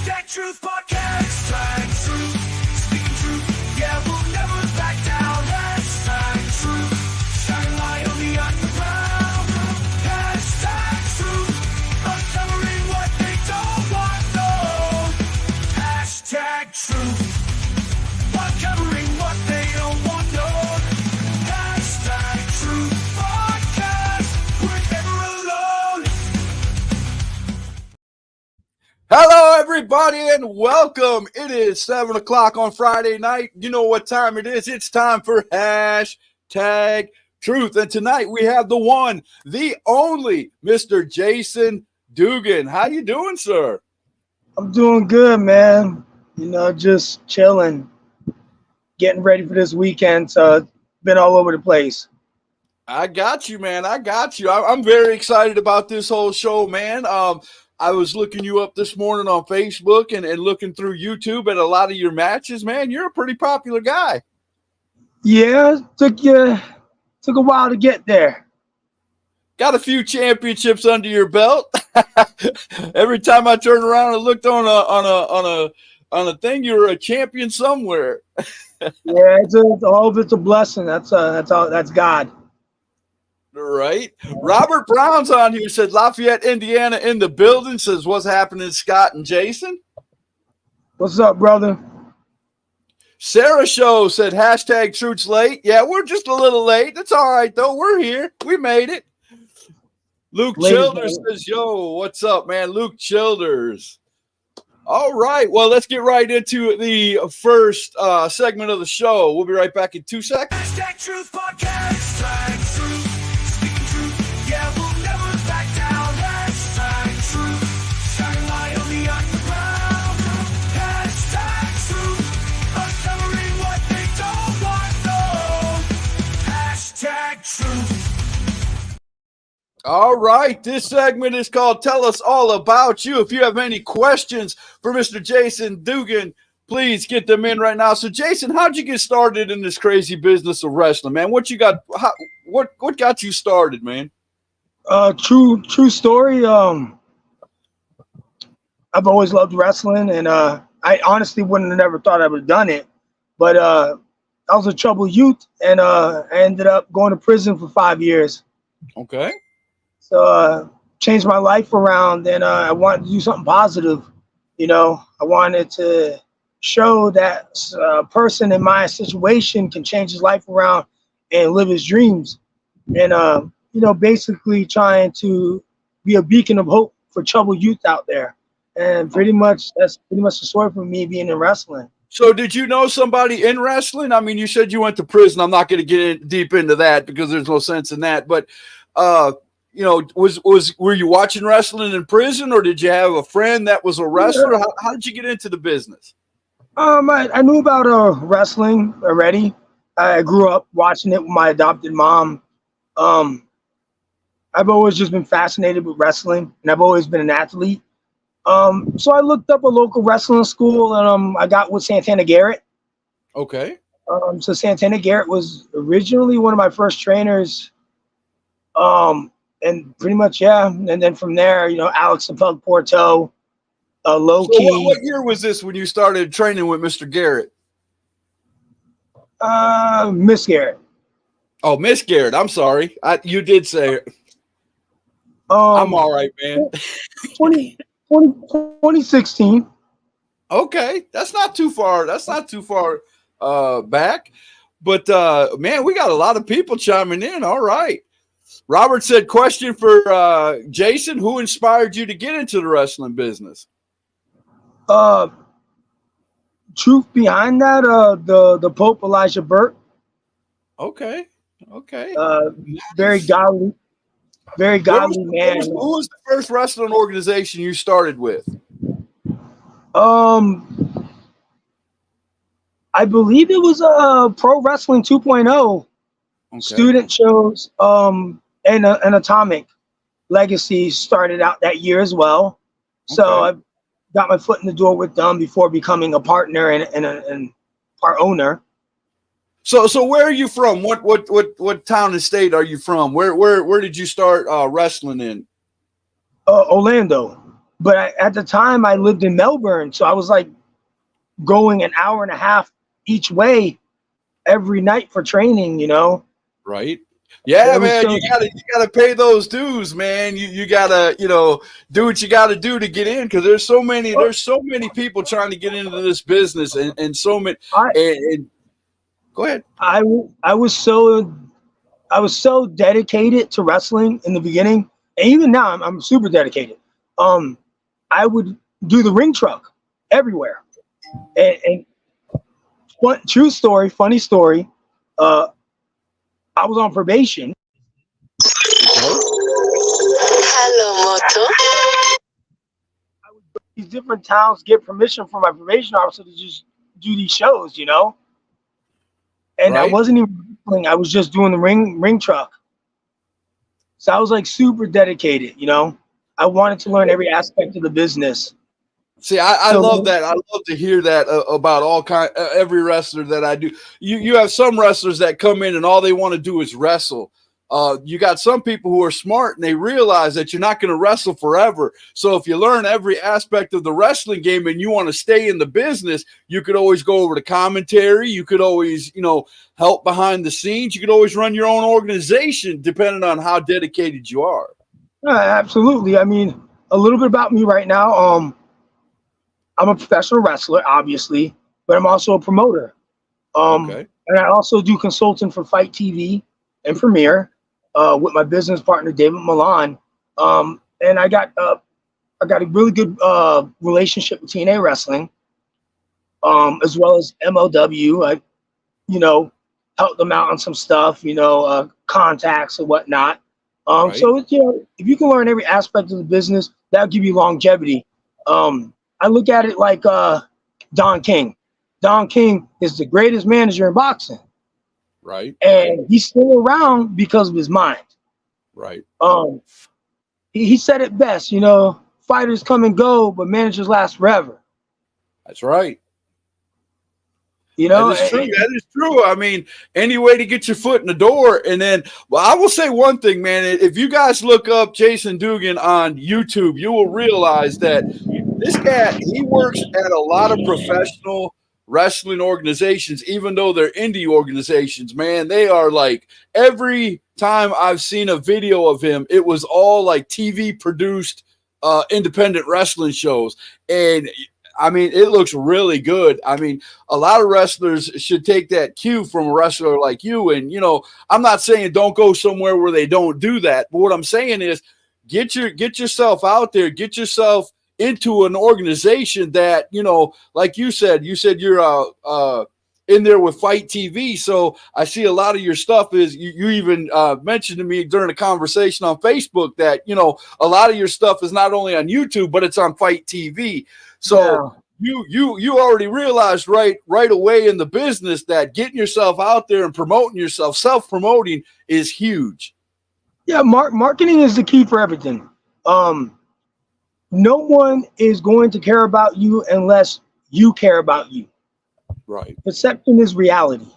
Hashtag Truth Podcast. Hashtag Truth. Speaking truth. Yeah, we'll never back down. Hashtag Truth. Shine light on the underground. Hashtag Truth. Uncovering what they don't want known. Hashtag Truth. Uncovering what they don't want known. Hashtag Truth Podcast. We're never alone. Hello, everybody, and welcome. It is 7 o'clock on Friday night. You know what time it is. It's time for Hashtag Truth. And tonight we have the one, the only Mr. Jason Dugan. How you doing, sir? I'm doing good, man. Just chilling, getting ready for this weekend. So been all over the place. I got you, man. I got you. I'm very excited about this whole show, man. I was looking you up this morning on Facebook and looking through YouTube at a lot of your matches, man. You're a pretty popular guy. Yeah, took a while to get there. Got a few championships under your belt. Every time I turned around and looked on a thing, you were a champion somewhere. Yeah, all of it's a blessing. That's God. Right. Robert Brown's on here, said Lafayette, Indiana in the building, says what's happening, Scott and Jason. What's up, brother? Sarah Show said hashtag Truth's late. Yeah, we're just a little late. That's all right, though. We're here. We made it. Luke Childers says, yo, what's up, man? Luke Childers. All right. Well, let's get right into the first segment of the show. We'll be right back in 2 seconds. Hashtag Truth Podcast. Hashtag Truth. Speaking truth. Yeah, we'll never back down. Hashtag Truth. Shine light on the underground. Hashtag Truth. Uncovering what they don't want known. Hashtag Truth. All right, this segment is called Tell Us All About You. If you have any questions for Mr. Jason Dugan, please get them in right now. So, Jason, how'd you get started in this crazy business of wrestling, man? What got you started, man? True story. I've always loved wrestling, and I honestly wouldn't have never thought I would have done it. But I was a troubled youth, and I ended up going to prison for 5 years. Okay. So changed my life around, and I wanted to do something positive. I wanted to show that a person in my situation can change his life around and live his dreams. And, basically trying to be a beacon of hope for troubled youth out there. And that's pretty much the story for me being in wrestling. So did you know somebody in wrestling? I mean, you said you went to prison. I'm not going to get deep into that because there's no sense in that. But, were you watching wrestling in prison, or did you have a friend that was a wrestler? How did you get into the business? I knew about wrestling already. I grew up watching it with my adopted mom. I've always just been fascinated with wrestling, and I've always been an athlete. So I looked up a local wrestling school, and I got with Santana Garrett. Okay. So Santana Garrett was originally one of my first trainers. And pretty much, yeah. And then from there, Alex the Pug Porto, low key. So what year was this when you started training with Mr. Garrett? Miss Garrett. Oh, Miss Garrett. I'm sorry. You did say it. I'm all right, man. 2016. Okay. That's not too far. Back. But, man, we got a lot of people chiming in. All right. Robert said, question for Jason, who inspired you to get into the wrestling business? Truth behind that, the Pope Elijah Burke. Okay. Very godly man. Who was the first wrestling organization you started with? I believe it was Pro Wrestling 2.0. Okay. Student shows, and Atomic Legacy started out that year as well. So I got my foot in the door with them before becoming a partner and part owner. So where are you from? What town and state are you from? Where did you start wrestling in? Orlando. But at the time, I lived in Melbourne, so I was like going an hour and a half each way every night for training. Right. Yeah, It was man, so. you gotta pay those dues, man. You gotta, do what you gotta do to get in, because there's so many people trying to get into this business, and so many. I And go ahead. I was so dedicated to wrestling in the beginning, and even now I'm super dedicated. I would do the ring truck everywhere, and true story, funny story. I was on probation. Hello, Moto. I would go to these different towns, get permission from my probation officer to just do these shows, And I Right. wasn't even wrestling, I was just doing the ring truck. So I was like super dedicated. I wanted to learn every aspect of the business. See, I love So that. I love to hear that about every wrestler that I do. You have some wrestlers that come in and all they want to do is wrestle. You got some people who are smart and they realize that you're not going to wrestle forever. So if you learn every aspect of the wrestling game and you want to stay in the business, you could always go over to commentary. You could always, help behind the scenes. You could always run your own organization depending on how dedicated you are. absolutely. I mean, a little bit about me right now. I'm a professional wrestler, obviously, but I'm also a promoter. Okay. And I also do consulting for Fight TV and Premiere with my business partner David Milan. And I got a really good relationship with TNA Wrestling, as well as MLW. I, helped them out on some stuff, contacts and whatnot. Right. So if you can learn every aspect of the business, that'll give you longevity. I look at it like Don King. Don King is the greatest manager in boxing, Right. and he's still around because of his mind. Right. He said it best, fighters come and go, but managers last forever. That's right. You That know, is true. That is true. I mean, any way to get your foot in the door. And then, well, I will say one thing, man. If you guys look up Jason Dugan on YouTube, you will realize that this guy, he works at a lot of professional wrestling organizations, even though they're indie organizations, man. They are like, every time I've seen a video of him, it was all like TV produced independent wrestling shows. And I mean, it looks really good. I mean, a lot of wrestlers should take that cue from a wrestler like you. And, I'm not saying don't go somewhere where they don't do that. But what I'm saying is get yourself out there, get yourself into an organization that, like you said you're in there with Fight TV. So I see a lot of your stuff is you even mentioned to me during a conversation on Facebook that, a lot of your stuff is not only on YouTube, but it's on Fight TV. So you already realized right away in the business that getting yourself out there and promoting yourself, self-promoting is huge. Yeah, marketing is the key for everything. No one is going to care about you unless you care about you. Right. Perception is reality.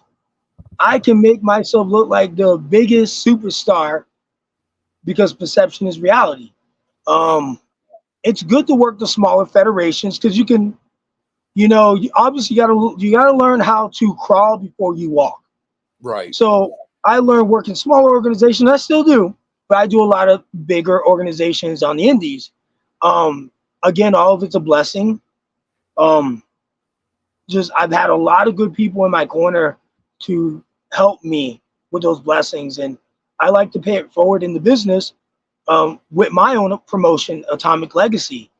I can make myself look like the biggest superstar because perception is reality. It's good to work the smaller federations because you can, obviously you gotta learn how to crawl before you walk. Right. So I learned working smaller organizations. I still do, but I do a lot of bigger organizations on the indies. Again, all of it's a blessing. I've had a lot of good people in my corner to help me with those blessings, and I like to pay it forward in the business with my own promotion, Atomic Legacy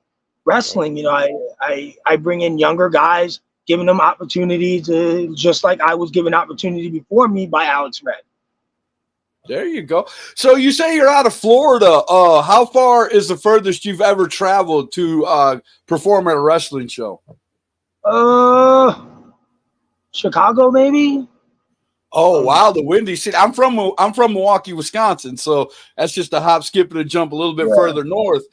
Wrestling. I bring in younger guys, giving them opportunities, just like I was given opportunity before me by Alex Red. There you go. So you say you're out of Florida. How far is the furthest you've ever traveled to perform at a wrestling show? Chicago, maybe. Oh wow, the Windy City. I'm from Milwaukee, Wisconsin, so that's just a hop, skip, and a jump a little bit further north.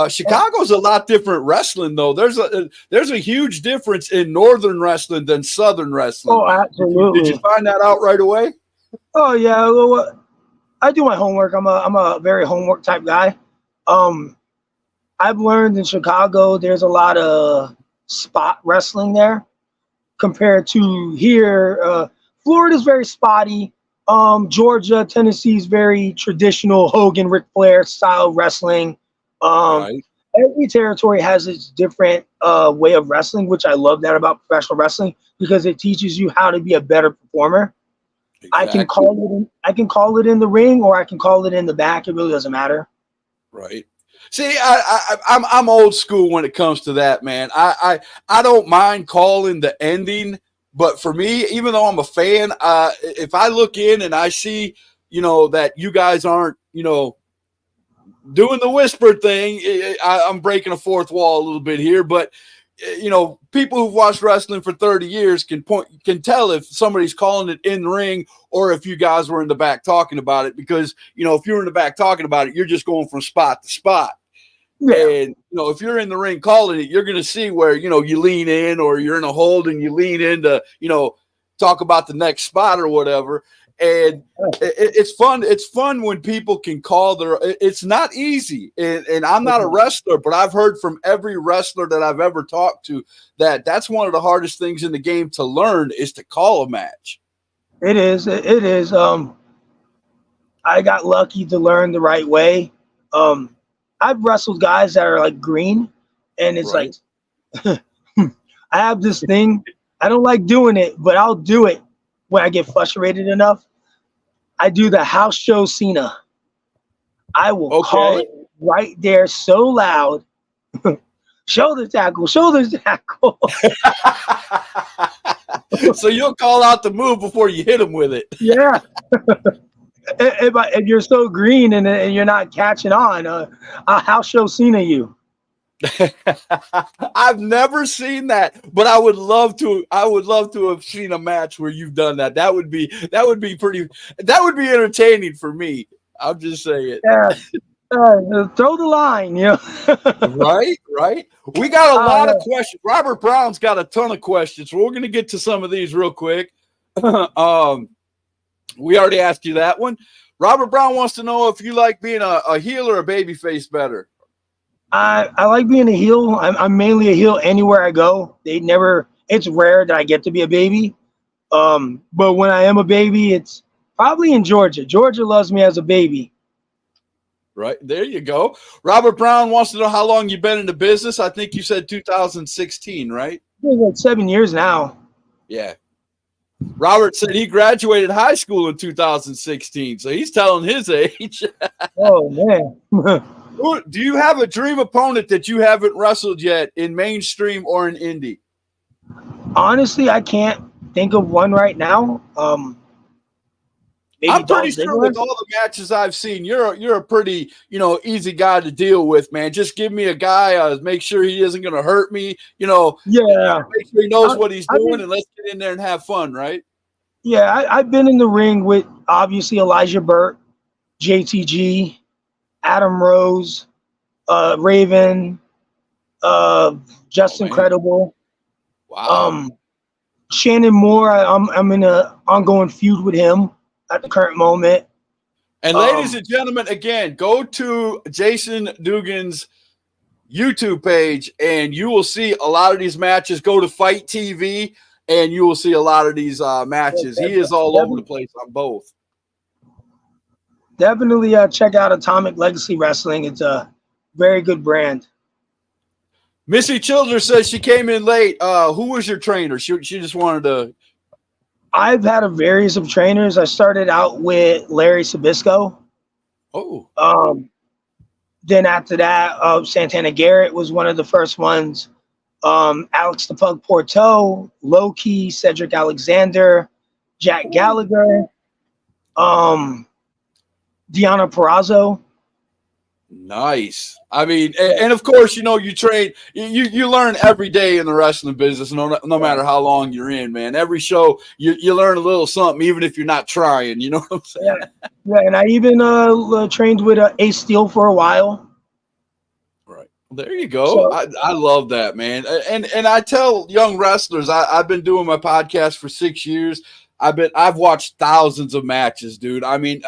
Chicago's a lot different wrestling, though. There's a huge difference in northern wrestling than southern wrestling. Oh, absolutely. Did you find that out right away? Oh yeah, well, I do my homework. I'm a very homework type guy. I've learned in Chicago there's a lot of spot wrestling there compared to here. Florida's very spotty. Georgia, Tennessee's very traditional Hogan, Ric Flair style wrestling. Right. Every territory has its different way of wrestling, which I love that about professional wrestling because it teaches you how to be a better performer. Exactly. I can call it in the ring or I can call it in the back. It really doesn't matter. Right. See, I'm old school when it comes to that, man. I don't mind calling the ending, but for me, even though I'm a fan, if I look in and I see, that you guys aren't, doing the whisper thing, I'm breaking a fourth wall a little bit here, but people who've watched wrestling for 30 years can tell if somebody's calling it in the ring or if you guys were in the back talking about it, because if you're in the back talking about it, you're just going from spot to spot. Yeah. And if you're in the ring calling it, you're going to see where you lean in, or you're in a hold and you lean in to talk about the next spot or whatever. And it's fun. It's fun when people can call it's not easy. And I'm not a wrestler, but I've heard from every wrestler that I've ever talked to that's one of the hardest things in the game to learn is to call a match. It is. It is. I got lucky to learn the right way. I've wrestled guys that are like green, and it's right. Like, I have this thing. I don't like doing it, but I'll do it when I get frustrated enough. I do the house show Cena. I will call it right there so loud. Shoulder tackle, shoulder tackle. So you'll call out the move before you hit him with it. Yeah. If you're so green and you're not catching on, I'll house show Cena you. I've never seen that, but I would love to have seen a match where you've done that. That would be entertaining for me. I'm just saying. Yeah. Throw the line, Right. We got a lot of questions. Robert Brown's got a ton of questions. We're going to get to some of these real quick. We already asked you that one. Robert Brown wants to know if you like being a heel or a babyface better. I like being a heel. I'm mainly a heel anywhere I go. It's rare that I get to be a baby. But when I am a baby, it's probably in Georgia. Georgia loves me as a baby. Right. There you go. Robert Brown wants to know how long you've been in the business. I think you said 2016, right? It's like 7 years now. Yeah. Robert said he graduated high school in 2016, so he's telling his age. Oh, man. Do you have a dream opponent that you haven't wrestled yet in mainstream or in indie? Honestly, I can't think of one right now. I'm pretty sure with all the matches I've seen, you're a pretty easy guy to deal with, man. Just give me a guy, make sure he isn't going to hurt me, Yeah, make sure he knows what he's doing, and let's get in there and have fun, right? Yeah, I've been in the ring with obviously Elijah Burt, JTG, Adam Rose, Raven, Just Incredible. Wow. Shannon Moore, I'm in an ongoing feud with him at the current moment. And ladies and gentlemen, again, go to Jason Dugan's YouTube page and you will see a lot of these matches. Go to Fight TV and you will see a lot of these matches. He is all over the place on both. Definitely check out Atomic Legacy Wrestling. It's a very good brand. Missy Childers says she came in late. Who was your trainer? She just wanted to. I've had a various of trainers. I started out with Larry Sabisco. Oh. Then after that, Santana Garrett was one of the first ones. Alex the Pug Porto, Low-Key, Cedric Alexander, Jack Gallagher, Deanna Perrazzo. Nice. I mean, and of course, you train, you learn every day in the wrestling business, no matter how long you're in, man. Every show, you learn a little something, even if you're not trying, you know what I'm saying? Yeah, and I even trained with Ace Steel for a while. Right. There you go. So, I love that, man. And I tell young wrestlers, I've been doing my podcast for 6 years. I've watched thousands of matches, dude. I mean,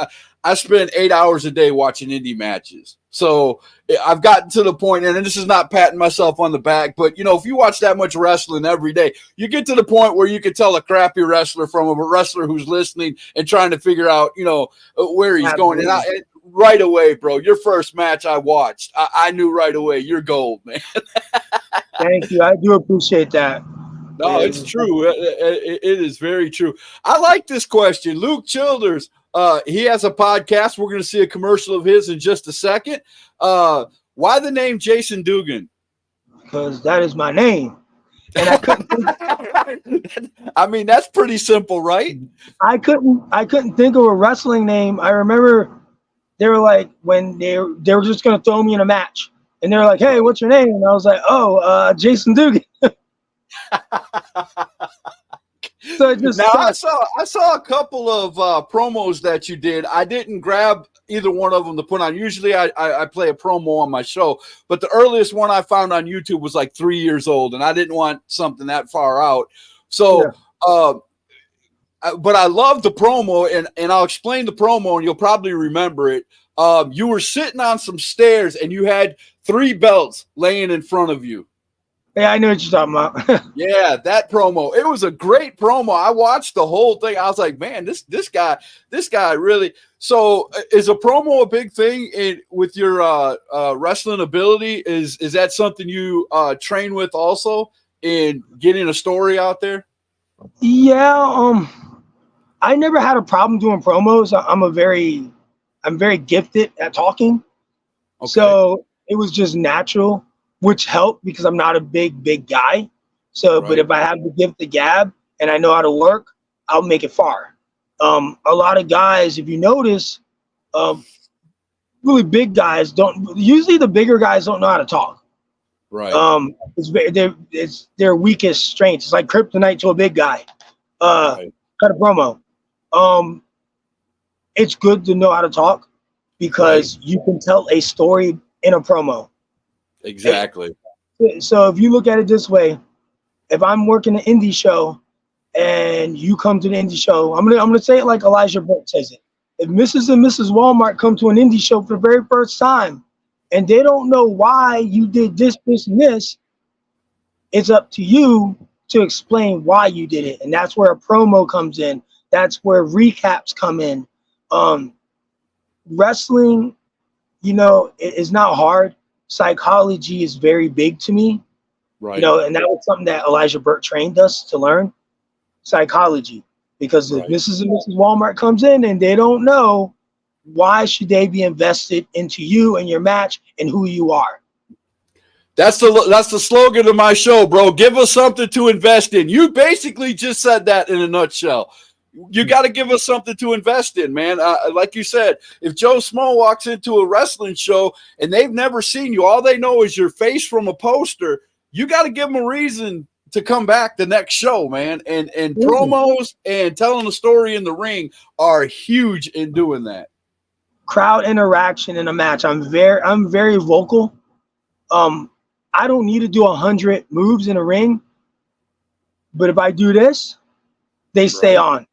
I spend 8 hours a day watching indie matches. So I've gotten to the point, and this is not patting myself on the back, but if you watch that much wrestling every day, you get to the point where you can tell a crappy wrestler from a wrestler who's listening and trying to figure out, where he's going. And right away, bro, your first match I watched, I knew right away, you're gold, man. Thank you. I do appreciate that. No, it's true. It is very true. I like this question. Luke Childers, he has a podcast. We're going to see a commercial of his in just a second. Why the name Jason Dugan? Because that is my name. And I couldn't I mean, that's pretty simple, right? I couldn't think of a wrestling name. I remember they were like, when they were just going to throw me in a match. And they were like, hey, what's your name? And I was like, Jason Dugan. So it just now I saw a couple of promos that you did. I didn't grab either one of them to put on. Usually I play a promo on my show, but the earliest one I found on YouTube was like 3 years old, and I didn't want something that far out. So, but I love the promo, and I'll explain the promo, and you'll probably remember it. You were sitting on some stairs, and you had 3 belts laying in front of you. Yeah, I know what you're talking about. Yeah, that promo. It was a great promo. I watched the whole thing. I was like, man, this guy really. So is a promo a big thing with your wrestling ability? Is that something you train with also in getting a story out there? Yeah, I never had a problem doing promos. I'm very gifted at talking. Okay. So it was just natural, which helped because I'm not a big guy. So, right. But if I have the gift the gab and I know how to work, I'll make it far. A lot of guys, if you notice, really big guys usually the bigger guys don't know how to talk. Right. It's their weakest strength. It's like kryptonite to a big guy. Right. Cut a promo. It's good to know how to talk because you can tell a story in a promo. Exactly. So if you look at it this way, if I'm working an indie show and you come to the indie show, I'm gonna say it like Elijah Burke says it. If Mrs. and Mrs. Walmart come to an indie show for the very first time and they don't know why you did this, and this, it's up to you to explain why you did it. And that's where a promo comes in. That's where recaps come in. Wrestling, it is not hard. Psychology is very big to me, right? And that was something that Elijah Burke trained us to learn, psychology. Because if Mrs. and Mrs. Walmart comes in and they don't know, why should they be invested into you and your match and who you are? That's the slogan of my show, bro. Give us something to invest in. You basically just said that in a nutshell. You got to give us something to invest in, man. Like you said, if Joe Smo walks into a wrestling show and they've never seen you, all they know is your face from a poster, you got to give them a reason to come back the next show, man. And promos and telling a story in the ring are huge in doing that. Crowd interaction in a match. I'm very vocal. I don't need to do 100 moves in a ring, but if I do this, they stay on.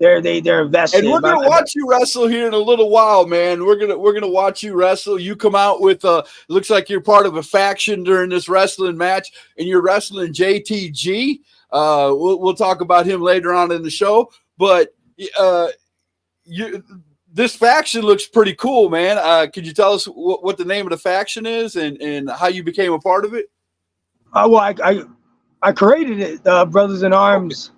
They're invested. And we're gonna watch you wrestle here in a little while, man. We're gonna watch you wrestle. You come out with looks like you're part of a faction during this wrestling match, and you're wrestling JTG. We'll talk about him later on in the show. But this faction looks pretty cool, man. Could you tell us what the name of the faction is and how you became a part of it? Well, I created it, Brothers in Arms.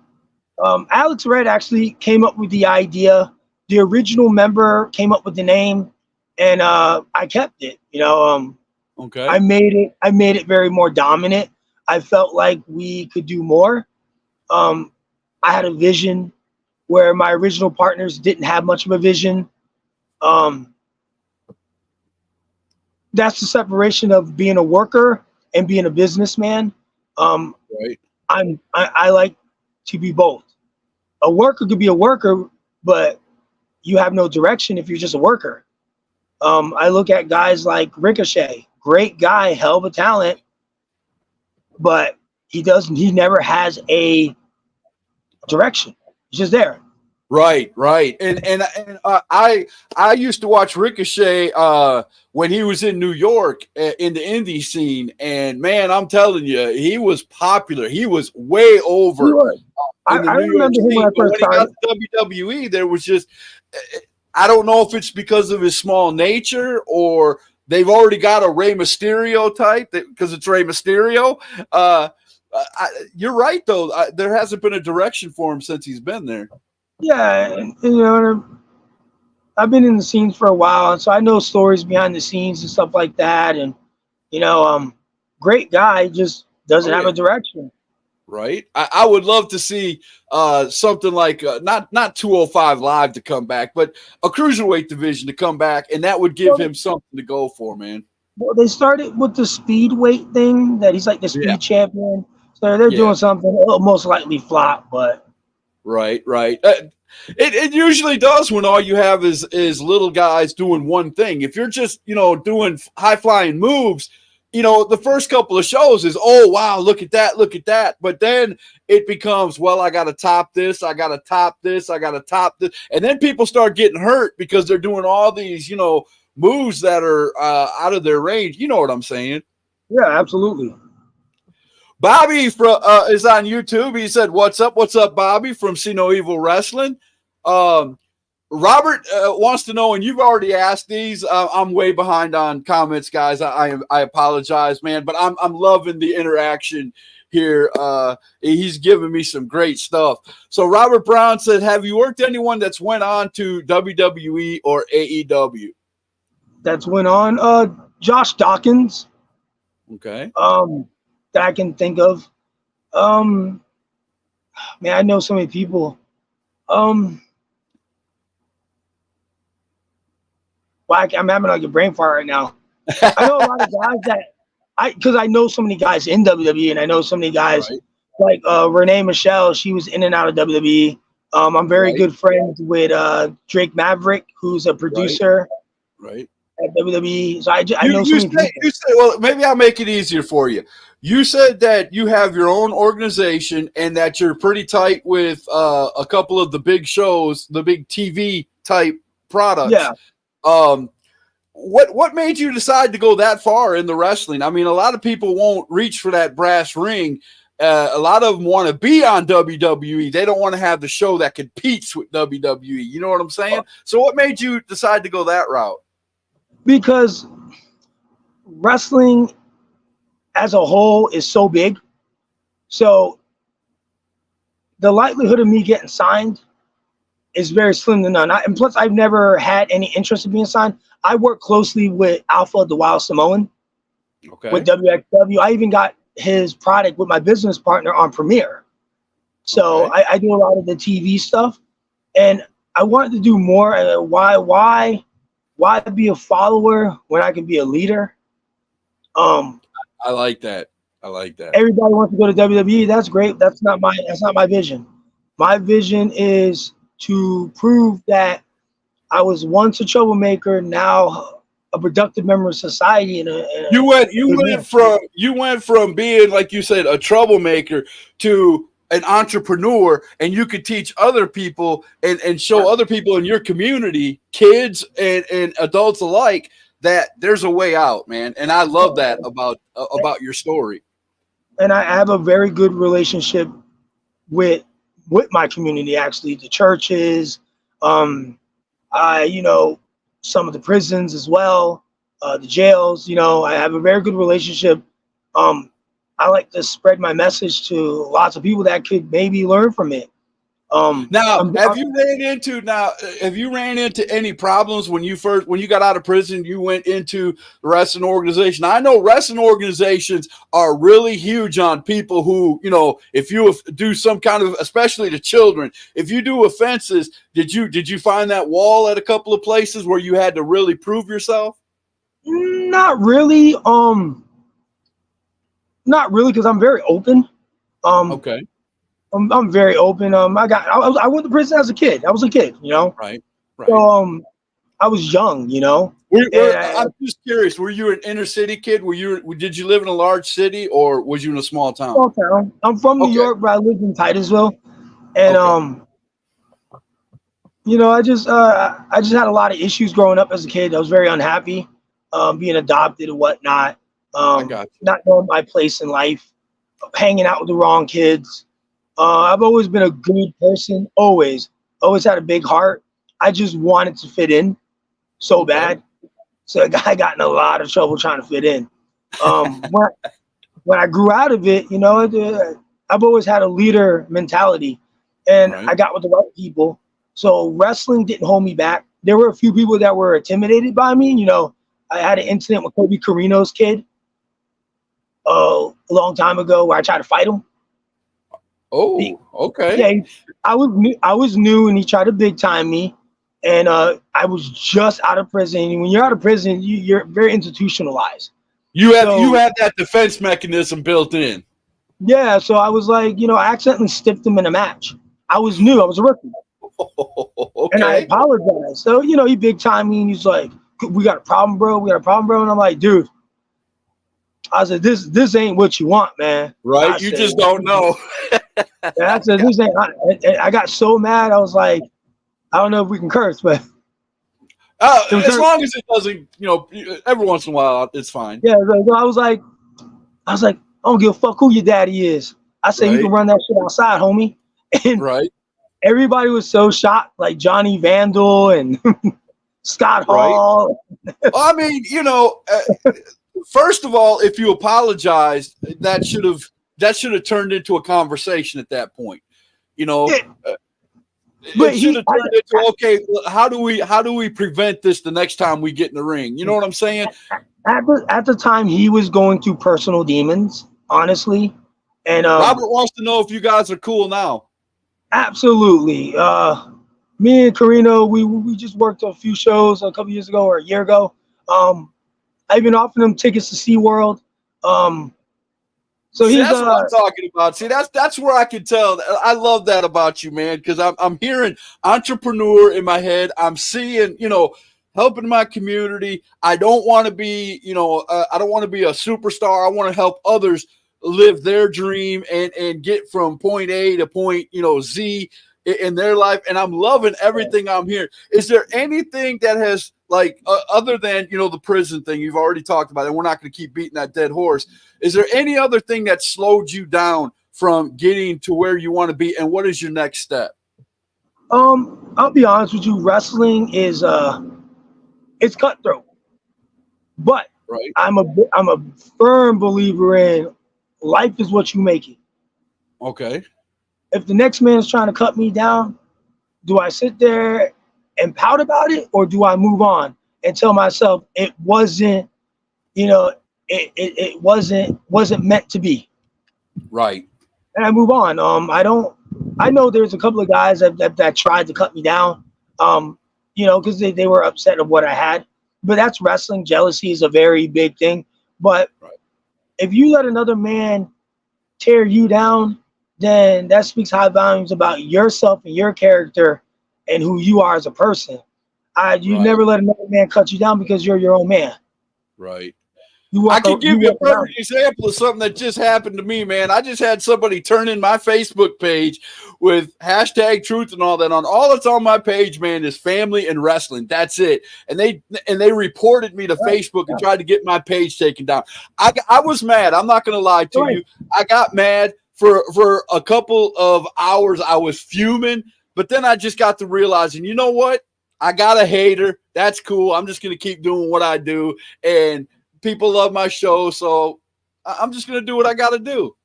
Alex Red actually came up with the idea. The original member came up with the name, and I kept it. Okay. I made it very more dominant. I felt like we could do more. I had a vision where my original partners didn't have much of a vision. That's the separation of being a worker and being a businessman. Right. I like to be both. A worker could be a worker, but you have no direction if you're just a worker. I look at guys like Ricochet, great guy, hell of a talent, but he never has a direction. He's just there. Right, right. I used to watch Ricochet when he was in New York in the indie scene, and man, I'm telling you, he was popular. He was way He over was. in the I New York remember him when scene. I But first when he got started. to WWE, there was just I don't know if it's because of his small nature or they've already got a Rey Mysterio type because it's Rey Mysterio. You're right though. There hasn't been a direction for him since he's been there. Yeah, and, you know, I've been in the scenes for a while, and so I know stories behind the scenes and stuff like that. And you know, great guy, just doesn't Oh have yeah. a direction. Right. I would love to see something like not 205 Live to come back, but a cruiserweight division to come back, and that would give Well, him something to go for, man. well, they started with the speed weight thing that he's like the Yeah. speed champion, so they're Yeah. doing something. It'll most likely flop, but Right. Right. It usually does when all you have is little guys doing one thing. If you're just doing high flying moves, the first couple of shows is, oh wow, look at that. But then it becomes, well, I got to top this, I got to top this, I got to top this, and then people start getting hurt because they're doing all these moves that are out of their range. You know what I'm saying? yeah, absolutely. Bobby is on YouTube. He said, "What's up? What's up, Bobby from See No Evil Wrestling?" Robert wants to know, and you've already asked these. I'm way behind on comments, guys. I apologize, man, but I'm loving the interaction here. He's giving me some great stuff. So Robert Brown said, "Have you worked anyone that's went on to WWE or AEW?" That's went on. Josh Dawkins, Okay. that I can think of. Man, I know so many people. Well, I'm having like a brain fart right now. I know a lot of guys because I know so many guys in WWE, and I know so many guys Right. like Renee Michelle. She was in and out of WWE. I'm very Right. good friends with Drake Maverick, who's a producer Right. at WWE. So I know so many people. You say, well, maybe I'll make it easier for you. You said that you have your own organization and that you're pretty tight with a couple of the big shows, the big TV type products. Yeah. What made you decide to go that far in the wrestling? I mean, a lot of people won't reach for that brass ring. A lot of them want to be on WWE. They don't want to have the show that competes with WWE. You know what I'm saying? So what made you decide to go that route? Because wrestling as a whole is so big. So the likelihood of me getting signed is very slim to none. And plus, I've never had any interest in being signed. I work closely with Alpha, the Wild Samoan, with WXW. I even got his product with my business partner on Premiere. So I do a lot of the TV stuff. And I wanted to do more. Why be a follower when I can be a leader? I like that. Everybody wants to go to WWE. That's great. That's not my vision. My vision is to prove that I was once a troublemaker, now a productive member of society. You went from being, like you said, a troublemaker to an entrepreneur, and you could teach other people and show other people in your community, kids and adults alike, that there's a way out, man. And I love that about your story. And I have a very good relationship with my community, actually, the churches, some of the prisons as well, the jails. I have a very good relationship. I like to spread my message to lots of people that could maybe learn from it. Have you ran into any problems when you got out of prison? You went into the wrestling organization. I know wrestling organizations are really huge on people who, if you do some kind of, especially to children, if you do offenses, did you find that wall at a couple of places where you had to really prove yourself? Not really. Not really, because I'm very open. Okay. I'm very open. I went to prison as a kid. I was a kid, Right. So I was young, I'm just curious. Were you an inner city kid? Did you live in a large city or was you in a small town? Small town. I'm from New York, but I lived in Titusville, and I just had a lot of issues growing up as a kid. I was very unhappy, being adopted and whatnot. I got you. Not knowing my place in life, hanging out with the wrong kids. I've always been a good person, always had a big heart. I just wanted to fit in so Okay. bad. So I got in a lot of trouble trying to fit in. When, when I grew out of it, I've always had a leader mentality, and Right. I got with the right people. So wrestling didn't hold me back. There were a few people that were intimidated by me. I had an incident with Kobe Carino's kid a long time ago where I tried to fight him. Oh, okay. Yeah, I was new, and he tried to big time me, and I was just out of prison. And when you're out of prison, you're very institutionalized. You So have that defense mechanism built in. yeah, so I was like, I accidentally stiffed him in a match. I was new, I was a rookie, and I Okay. apologized. So he big time me, and he's like, "We got a problem, bro. We got a problem, bro." And I'm like, "Dude," I said, "This ain't what you want, man." I Right. You said, just don't know. I said, "This ain't." I got so mad. I was like, I don't know if we can curse, but it was As very, long as it doesn't, every once in a while, it's fine. yeah. I was like, I don't give a fuck who your daddy is. I said, you can Right. run that shit outside, homie. And Right. everybody was so shocked, like Johnny Vandal and Scott Right. Hall. Well, I mean, first of all, if you apologized, that should have turned into a conversation at that point. You know, Yeah, uh, but it should have turned into, okay, well, how do we prevent this the next time we get in the ring? You know what I'm saying? at the time he was going through personal demons, honestly, and Robert wants to know if you guys are cool now. absolutely. Me and Carino, we just worked a few shows a couple years ago or a year ago. I even offered him tickets to SeaWorld. Um, so See, he's that's what I'm talking about. See, that's where I can tell. I love that about you, man, because I'm hearing entrepreneur in my head. I'm seeing, helping my community. I don't want to be, I don't want to be a superstar. I want to help others live their dream and get from point A to point, Z in their life. And I'm loving everything I'm hearing. Is there anything that has like other than the prison thing you've already talked about, and we're not going to keep beating that dead horse? Is there any other thing that slowed you down from getting to where you want to be, and what is your next step? I'll be honest with you, wrestling is it's cutthroat. But Right. I'm a firm believer in life is what you make it. Okay. If the next man is trying to cut me down, do I sit there and pout about it, or do I move on and tell myself it wasn't, it wasn't meant to be, Right. and I move on. I know there's a couple of guys that tried to cut me down, because they were upset of what I had. But that's wrestling. Jealousy is a very big thing. But Right. if you let another man tear you down, then that speaks high volumes about yourself and your character and who you are as a person. You Right. never let another man cut you down because you're your own man. Right. You I walk, can you give you a walk around. perfect example of something that just happened to me, man. I just had somebody turn in my Facebook page with hashtag truth and all that on. All that's on my page, man, is family and wrestling. That's it. And they reported me to Facebook and tried to get my page taken down. I was mad. I'm not going to lie to Right. you. I got mad for a couple of hours. I was fuming, but then I just got to realizing, you know what? I got a hater. That's cool. I'm just going to keep doing what I do. And people love my show, so I'm just going to do what I got to do.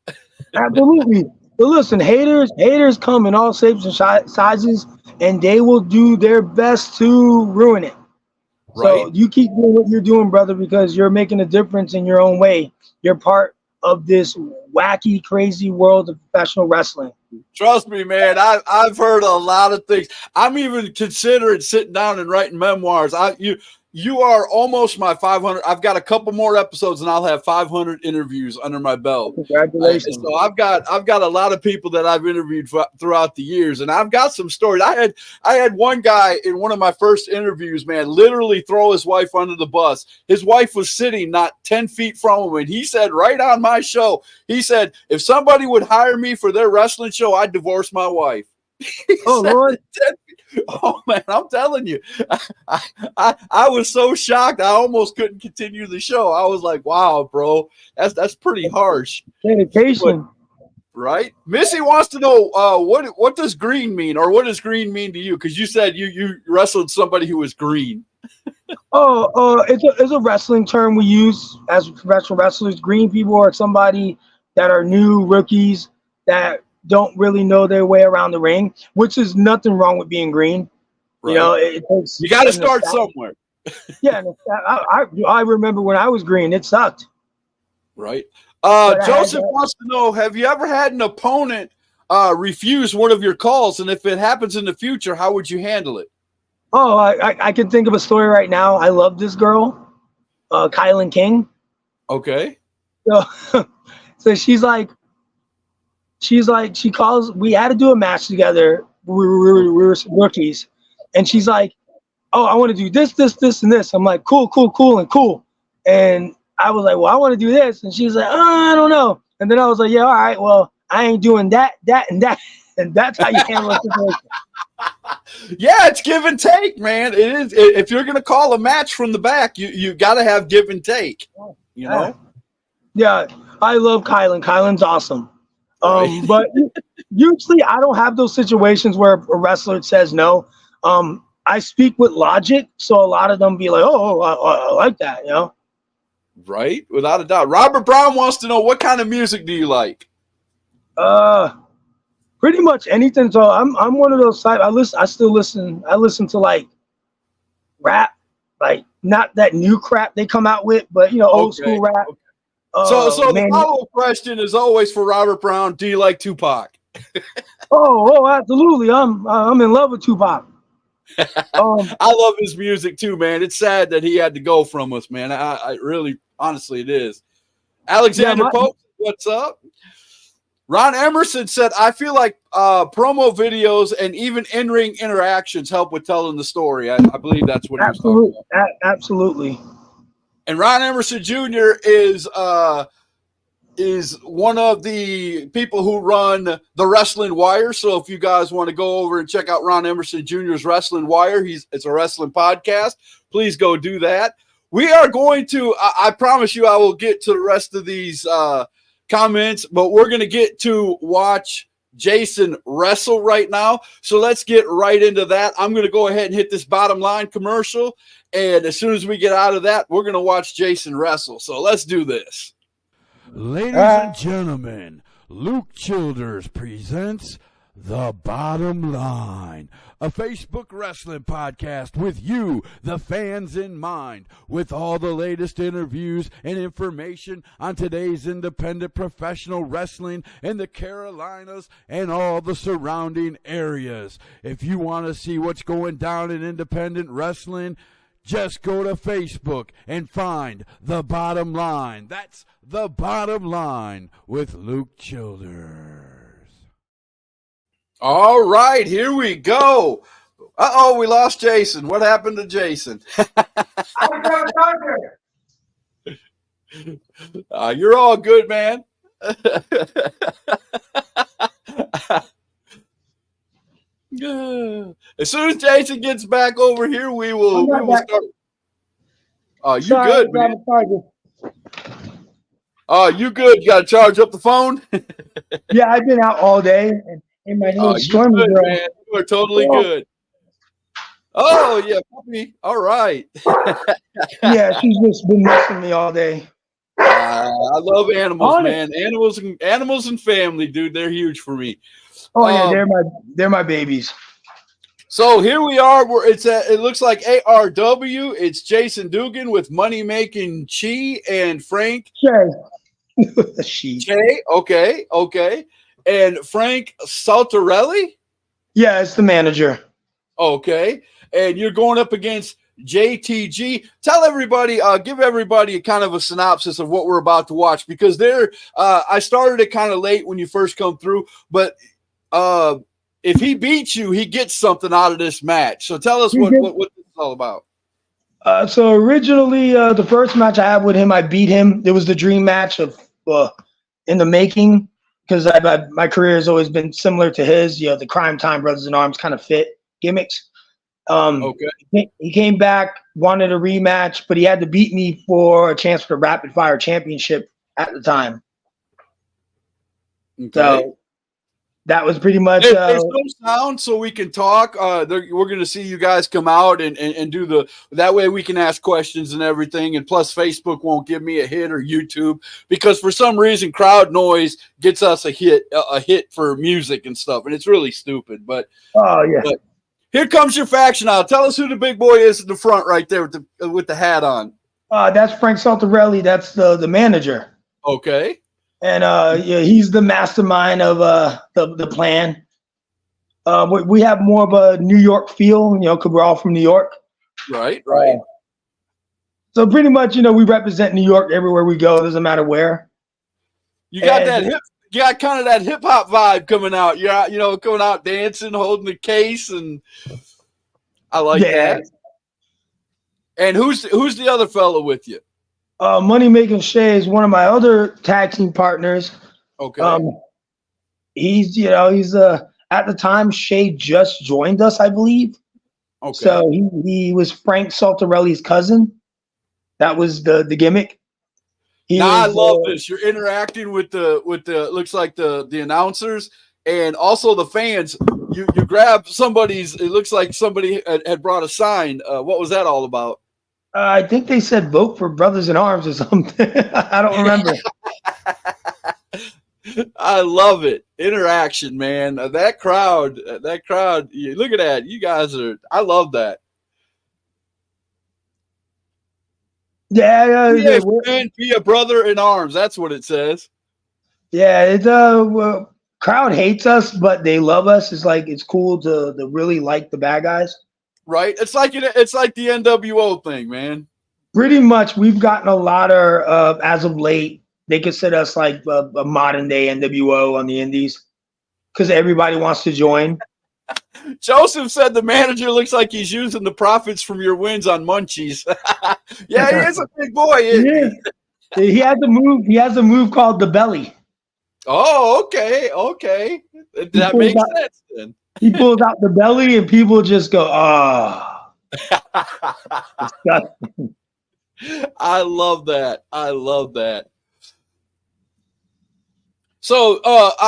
Absolutely. But listen, haters come in all shapes and sizes, and they will do their best to ruin it. So Right? you keep doing what you're doing, brother, because you're making a difference in your own way. You're part of this wacky, crazy world of professional wrestling. Trust me, man. I've heard a lot of things. I'm even considering sitting down and writing memoirs. You are almost my 500. I've got a couple more episodes, and I'll have 500 interviews under my belt. Congratulations. So I've got a lot of people that I've interviewed throughout the years, and I've got some stories. I had one guy in one of my first interviews, man, literally throw his wife under the bus. His wife was sitting not 10 feet from him, and he said right on my show, he said, if somebody would hire me for their wrestling show, I'd divorce my wife. Oh, Lord. Oh man, I'm telling you, I was so shocked. I almost couldn't continue the show. I was like, "Wow, bro, that's pretty harsh." Dedication. But, right? Missy wants to know what does green mean, or what does green mean to you? Because you said you wrestled somebody who was green. It's a wrestling term we use as professional wrestlers. Green people are somebody that are new rookies that don't really know their way around the ring, which is nothing wrong with being green. Right? You know, it takes. You got to start somewhere. Yeah, I remember when I was green, it sucked. Right. But Joseph wants to know: have you ever had an opponent refuse one of your calls, and if it happens in the future, how would you handle it? Oh, I can think of a story right now. I love this girl, Kylan King. Okay. So, so she calls. We had to do a match together. We were rookies, and she's like, "Oh, I want to do this, this, this, and this." I'm like, "Cool, cool, cool, and cool." And I was like, "Well, I want to do this," and she's like, "Oh, I don't know." And then I was like, "Yeah, all right. Well, I ain't doing that, that, and that." And that's how you handle a situation. Yeah, it's give and take, man. It is. If you're gonna call a match from the back, you got to have give and take. You know. Yeah, I love Kylan. Kylan's awesome. Right. But usually I don't have those situations where a wrestler says no. I speak with logic, so a lot of them be like, "Oh, I like that," you know. Right, without a doubt. Robert Brown wants to know, what kind of music do you like? Pretty much anything. So I'm one of those type. I still listen. I listen to like rap, like not that new crap they come out with, but old school rap. So the follow-up question is always for Robert Brown: do you like Tupac? Absolutely. I'm in love with Tupac. I love his music too, man. It's sad that he had to go from us, man. I really, honestly, it is. Alexander Pope, what's up? Ron Emerson said, "I feel like promo videos and even in-ring interactions help with telling the story." I believe that's what he was talking about. Absolutely. And Ron Emerson Jr. is one of the people who run the Wrestling Wire. So if you guys want to go over and check out Ron Emerson Jr.'s Wrestling Wire, it's a wrestling podcast. Please go do that. We are going to, I promise you, I will get to the rest of these comments, but we're going to get to watch Jason wrestle right now. So let's get right into that. I'm going to go ahead and hit this bottom line commercial. And as soon as we get out of that, we're going to watch Jason wrestle. So let's do this. Ladies and gentlemen, Luke Childers presents The Bottom Line, a Facebook wrestling podcast with you, the fans, in mind, with all the latest interviews and information on today's independent professional wrestling in the Carolinas and all the surrounding areas. If you want to see what's going down in independent wrestling, just go to Facebook and find The Bottom Line. That's The Bottom Line with Luke Childers. All right, here we go. Uh-oh, we lost Jason. What happened to Jason? You're all good, man. As soon as Jason gets back over here, we will start. You good, man? You good? You got to charge up the phone? Yeah, I've been out all day in my little stormy good, girl. Man. You are totally good. Oh, yeah, puppy. All right. Yeah, she's just been messing me all day. I love animals, man. Animals and family, dude. They're huge for me. Oh yeah, they're my babies. So here we are. It looks like ARW. It's Jason Dugan with Money Making Chi and Frank. Che. Okay. And Frank Saltarelli. Yeah, it's the manager. Okay. And you're going up against JTG. Tell everybody, give everybody a kind of a synopsis of what we're about to watch, because I started it kind of late when you first come through, but if he beats you, he gets something out of this match. So tell us what this is all about. So originally, the first match I had with him, I beat him. It was the dream match of in the making, because my career has always been similar to his. You know, the Crime Time Brothers in Arms kind of fit gimmicks. Okay. He came back, wanted a rematch, but he had to beat me for a chance for the Rapid Fire Championship at the time. Okay. So that was pretty much. There's no sound, so we can talk. We're going to see you guys come out and do the. That way, we can ask questions and everything. And plus, Facebook won't give me a hit, or YouTube, because for some reason, crowd noise gets us a hit for music and stuff, and it's really stupid. But here comes your faction now. Tell us who the big boy is in the front, right there with the hat on. That's Frank Saltarelli. That's the manager. Okay. And yeah, he's the mastermind of the plan. We have more of a New York feel, you know, because we're all from New York. Right. So pretty much, you know, we represent New York everywhere we go. Doesn't matter where. You got kind of that hip hop vibe coming out. You're out, you know, coming out dancing, holding the case, and I like that. And who's the other fellow with you? Money Making Shay is one of my other tag team partners. Okay. He's at the time Shay just joined us, I believe. Okay. So he was Frank Saltarelli's cousin. That was the gimmick. I love this. You're interacting with the looks like the announcers and also the fans. You grab somebody's. It looks like somebody had brought a sign. What was that all about? I think they said vote for Brothers in Arms or something. I don't remember. I love it. Interaction, man. That crowd. Look at that. You guys are. I love that. Yeah. Be a brother in arms. That's what it says. Yeah. It's crowd hates us, but they love us. It's cool to really like the bad guys. Right. It's like the NWO thing, man. Pretty much, we've gotten a lot of as of late. They consider us like a modern day NWO on the Indies because everybody wants to join. Joseph said the manager looks like he's using the profits from your wins on Munchies. Yeah, he is a big boy. Yeah. He has a move. He has a move called the belly. Oh, okay. That makes sense then. He pulls out the belly and people just go, oh. I love that. So,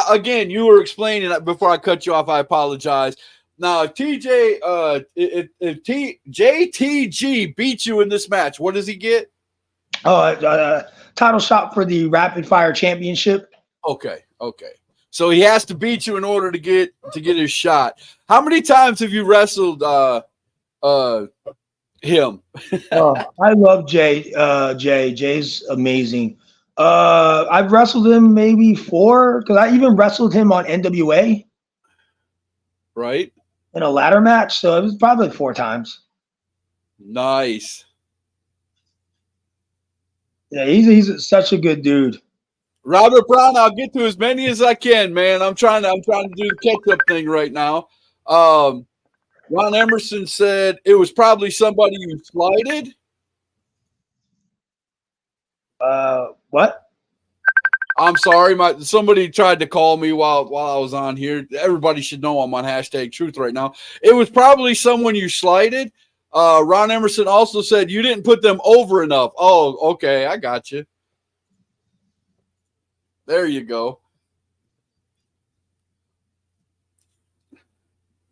again, you were explaining before I cut you off. I apologize. Now, if JTG beats you in this match, what does he get? Title shot for the Rapid Fire Championship. Okay. So he has to beat you in order to get his shot. How many times have you wrestled him? I love Jay. Jay's amazing. I've wrestled him maybe 4 because I even wrestled him on NWA. Right. In a ladder match, so it was probably 4 times. Nice. Yeah, he's such a good dude. Robert Brown, I'll get to as many as I can, man. I'm trying to do the catch-up thing right now. Ron Emerson said it was probably somebody you slighted. What? I'm sorry, somebody tried to call me while I was on here. Everybody should know I'm on #Truth right now. It was probably someone you slighted. Ron Emerson also said you didn't put them over enough. Oh, okay, I got you. There you go.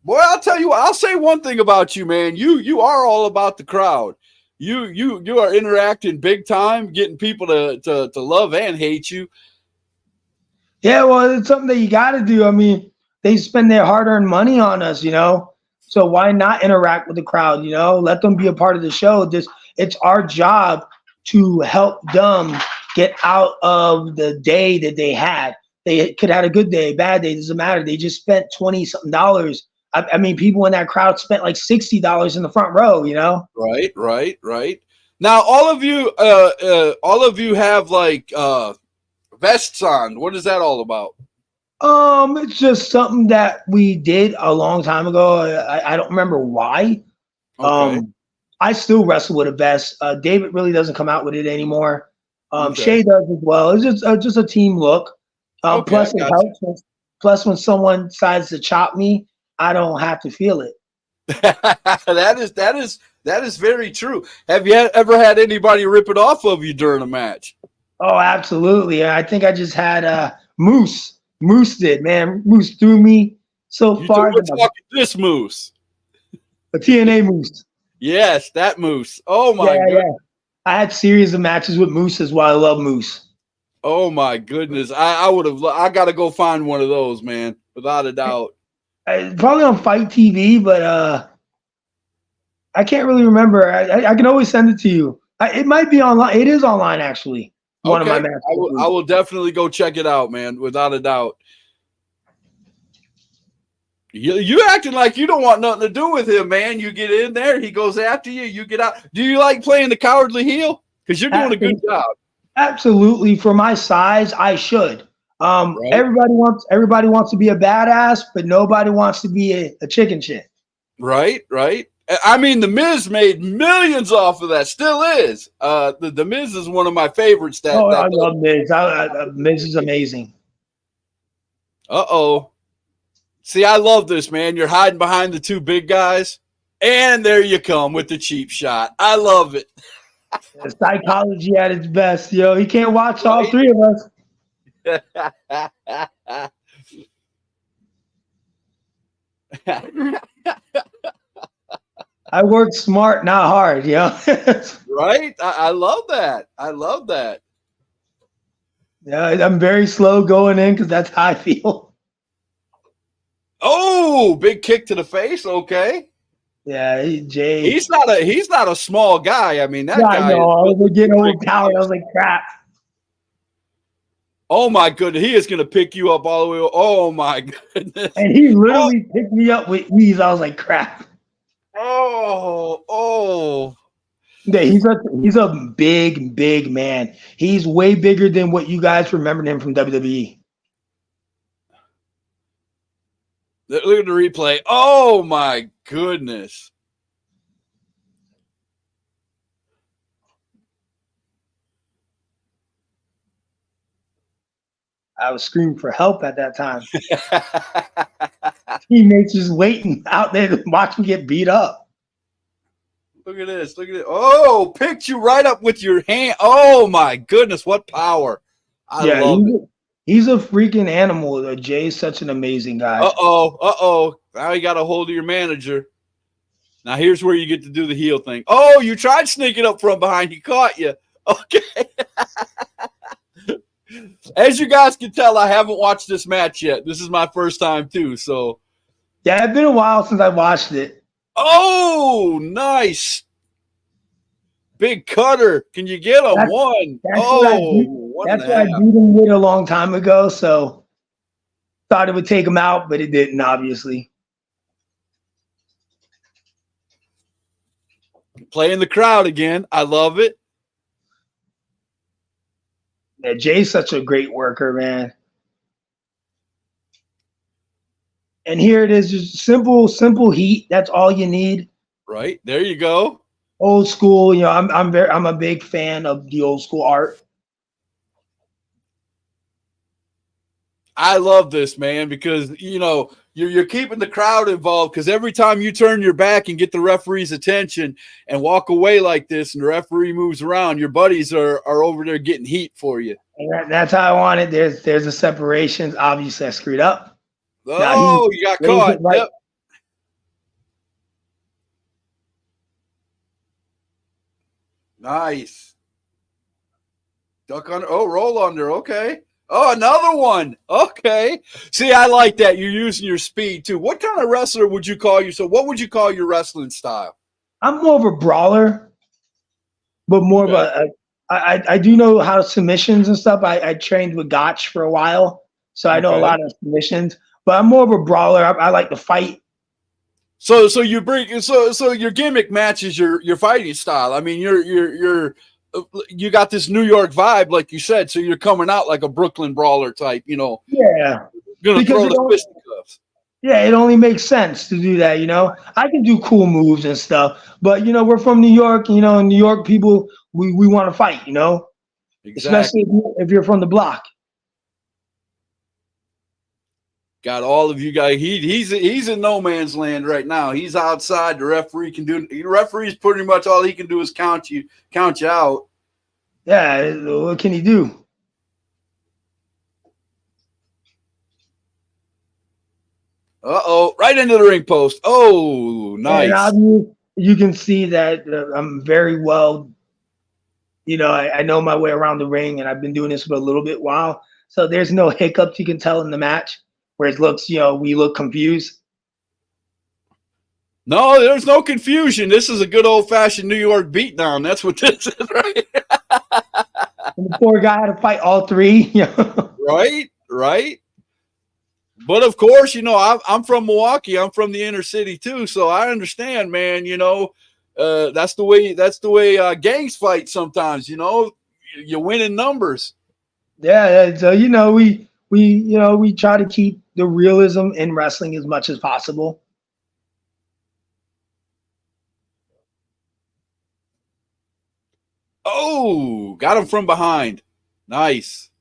Boy, I'll tell you what, I'll say one thing about you, man. You are all about the crowd. You are interacting big time, getting people to love and hate you. Yeah, well, it's something that you got to do. I mean, they spend their hard-earned money on us, you know. So why not interact with the crowd, you know? Let them be a part of the show. It's our job to help them get out of the day that they had. They could have had a good day, bad day, doesn't matter. They just spent $20-something. I mean, people in that crowd spent like $60 in the front row, you know? Right. Now, all of you have like vests on. What is that all about? It's just something that we did a long time ago. I don't remember why. Okay. I still wrestle with a vest. David really doesn't come out with it anymore. Okay. Shay does as well. It's just a team look. Okay, I Plus it got you. helps. Plus, when someone decides to chop me, I don't have to feel it. that is very true. Have you ever had anybody rip it off of you during a match? Oh, absolutely. I think I just had Moose. Moose did, man. Moose threw me so far. We're talking this moose. A TNA Moose. Yes, that moose. Oh Yeah, my yeah, goodness. yeah. I had series of matches with Moose as well. I love Moose. Oh my goodness. I would have. I got to go find one of those, man, without a doubt. Probably on Fight TV, but I can't really remember. I can always send it to you. It might be online. It is online, actually. One of my Okay, matches. I will definitely go check it out, man, without a doubt. You acting like you don't want nothing to do with him, man. You get in there, he goes after you, you get out. Do you like playing the cowardly heel? Because you're doing a good job. Absolutely. For my size, I should. Right. Everybody wants to be a badass, but nobody wants to be a chicken shit. Right. I mean, The Miz made millions off of that. Still is. The Miz is one of my favorites. I love Miz. Miz is amazing. Uh-oh. See, I love this, man. You're hiding behind the two big guys, and there you come with the cheap shot. I love it. Psychology at its best, yo. He can't watch all three of us. I work smart, not hard, yo. Right? I love that. I love that. Yeah, I'm very slow going in because that's how I feel. Oh, big kick to the face. Okay. Yeah, Jay. He's not a small guy. I mean, that guy. I know. I was getting overpowered. I was like, crap. Oh my goodness, he is going to pick you up all the way. Oh my goodness. And he literally picked me up with ease. I was like, crap. Oh. Yeah, he's a big man. He's way bigger than what you guys remembered him from WWE. Look at the replay. Oh my goodness. I was screaming for help at that time. Teammates just waiting out there to watch me get beat up. Look at this. Look at it. Oh, picked you right up with your hand. Oh my goodness, what power. I love it. He's a freaking animal. Jay's such an amazing guy. Uh-oh. Now you got a hold of your manager. Now here's where you get to do the heel thing. Oh, you tried sneaking up from behind. He caught you. Okay. As you guys can tell, I haven't watched this match yet. This is my first time too. So yeah, it's been a while since I watched it. Oh, nice. Big cutter. Can you get him? One. That's what I beat him with a long time ago. So thought it would take him out, but it didn't, obviously. Playing the crowd again. I love it. Yeah, Jay's such a great worker, man. And here it is, just simple heat. That's all you need. Right. There you go. Old school, you know, I'm a big fan of the old school art. I love this, man, because you know you're keeping the crowd involved, because every time you turn your back and get the referee's attention and walk away like this and the referee moves around, your buddies are over there getting heat for you. And that's how I want it. There's a separation. Obviously I screwed up. Oh, you got caught. Right. Yep. Nice. Duck under. Oh, roll under. Okay. Oh, another one. Okay. See, I like that. You're using your speed too. What kind of wrestler would you call you? So what would you call your wrestling style? I'm more of a brawler, but more of a I do know how submissions and stuff. I trained with Gotch for a while, so I know a lot of submissions, but I'm more of a brawler. I like to fight. So you bring so your gimmick matches your fighting style. I mean, you got this New York vibe, like you said. So you're coming out like a Brooklyn brawler type, you know. Yeah. Gonna throw the fisticuffs. Yeah, it only makes sense to do that, you know. I can do cool moves and stuff, but you know, we're from New York, you know, and New York people, we want to fight, you know. Exactly. Especially if you're from the block. Got all of you guys. He's in no man's land right now. He's outside. The referee's pretty much all he can do is count you out. Yeah, what can he do? Uh-oh, right into the ring post. Oh, nice. And you can see that I'm very well, I know my way around the ring, and I've been doing this for a little bit while. So there's no hiccups you can tell in the match where it looks, we look confused. No, there's no confusion. This is a good old-fashioned New York beatdown. That's what this is, right? And the poor guy had to fight all three. Right. But of course, I'm from Milwaukee. I'm from the inner city too, so I understand, man. That's the way gangs fight sometimes. You win in numbers. Yeah. So we try to keep the realism in wrestling as much as possible. Oh, got him from behind. Nice.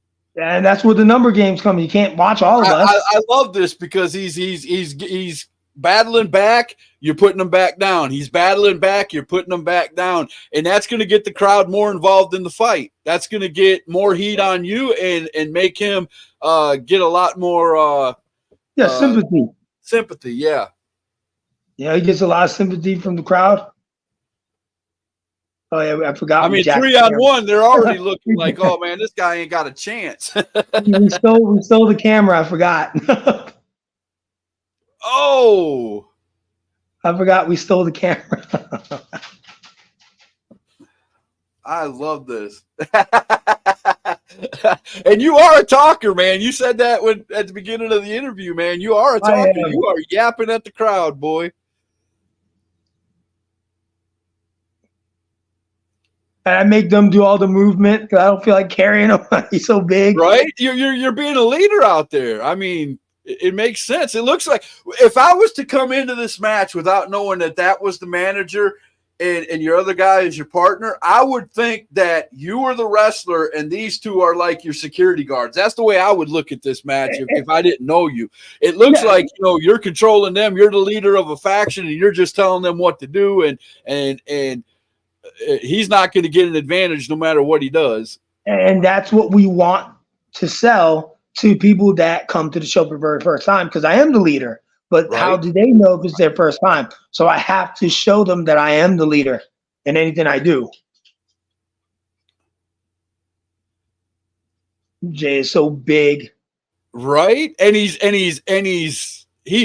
And that's where the number games come. You can't watch all of us. I love this because he's battling back. You're putting him back down. He's battling back. You're putting him back down, and that's going to get the crowd more involved in the fight. That's going to get more heat on you and make him get a lot more sympathy. Sympathy, yeah. Yeah, he gets a lot of sympathy from the crowd. Oh yeah, I forgot. I mean, 3-on-1, they're already looking like, oh man, this guy ain't got a chance. we stole the camera. I forgot. Oh, I forgot we stole the camera. I love this. And you are a talker, man. You said that at the beginning of the interview, man. You are a talker. You are yapping at the crowd, boy. And I make them do all the movement because I don't feel like carrying him. He's so big. Right? You're being a leader out there. I mean, it makes sense. It looks like if I was to come into this match without knowing that was the manager and your other guy is your partner, I would think that you are the wrestler and these two are like your security guards. That's the way I would look at this match if I didn't know you. It looks like you're controlling them. You're the leader of a faction and you're just telling them what to do and he's not going to get an advantage no matter what he does. And that's what we want to sell to people that come to the show for the very first time, because I am the leader. But how do they know if it's their first time? So I have to show them that I am the leader in anything I do. Jay is so big. Right? And he's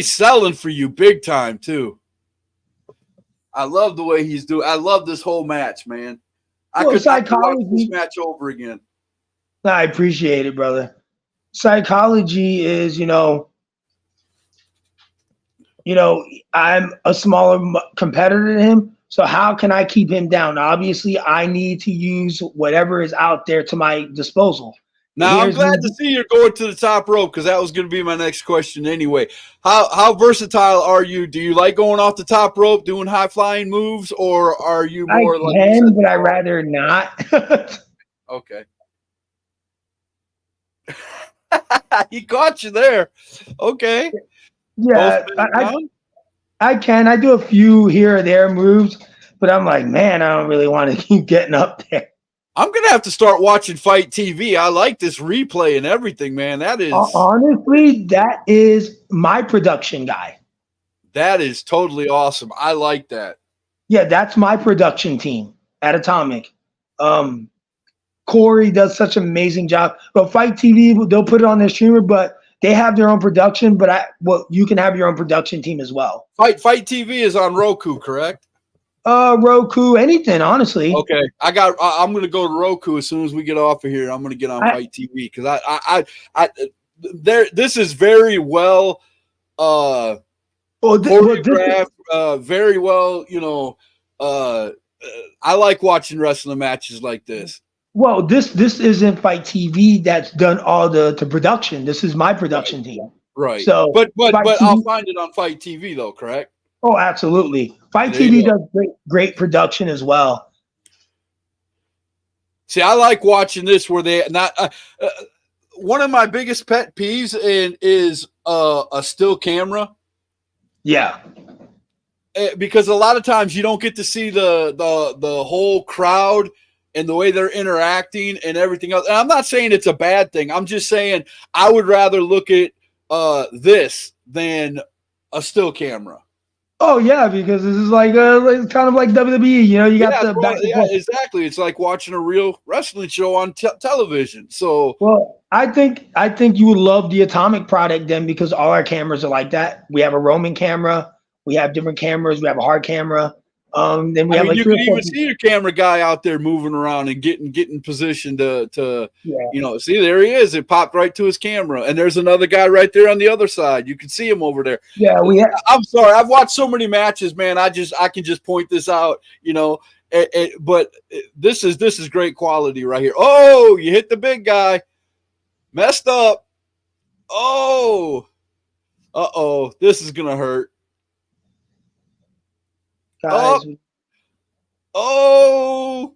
selling for you big time too. I love the way he's doing. I love this whole match, man. I could watch this match over again. I appreciate it, brother. Psychology is, I'm a smaller competitor than him. So how can I keep him down? Obviously, I need to use whatever is out there to my disposal. Now, I'm glad to see you're going to the top rope because that was going to be my next question anyway. How versatile are you? Do you like going off the top rope, doing high-flying moves, or are you more like... I can, but I'd rather not. Okay. He caught you there. Okay. Yeah, I can. I do a few here or there moves, but I'm like, man, I don't really want to keep getting up there. I'm going to have to start watching Fight TV. I like this replay and everything, man. That is... Honestly, that is my production guy. That is totally awesome. I like that. Yeah, that's my production team at Atomic. Corey does such an amazing job. But Fight TV, they'll put it on their streamer, but they have their own production. But you can have your own production team as well. Fight TV is on Roku, correct? Roku, anything, honestly. Okay, I'm gonna go to Roku as soon as we get off of here. I'm gonna get on Fight TV because this is very well choreographed, very well. I like watching wrestling matches like this. Well, this isn't Fight TV that's done all the production. This is my production team. Right. So, but I'll find it on Fight TV though, correct? Oh, absolutely. Fight TV does great production as well. See, I like watching this where they not one of my biggest pet peeves is a still camera. Yeah. Because a lot of times you don't get to see the whole crowd and the way they're interacting and everything else. And I'm not saying it's a bad thing. I'm just saying I would rather look at this than a still camera. Oh yeah, because this is like kind of like WWE. You know, you got the back. Yeah, exactly. It's like watching a real wrestling show on television. So, well, I think you would love the Atomic product then, because all our cameras are like that. We have a roaming camera. We have different cameras. We have a hard camera. Then we have like you can even see your camera guy out there moving around and getting positioned to see, there he is. It popped right to his camera, and there's another guy right there on the other side. You can see him over there. Yeah, I'm sorry, I've watched so many matches, man. I can just point this out, but this is great quality right here. Oh, you hit the big guy, messed up. Oh, this is gonna hurt. guys. Oh,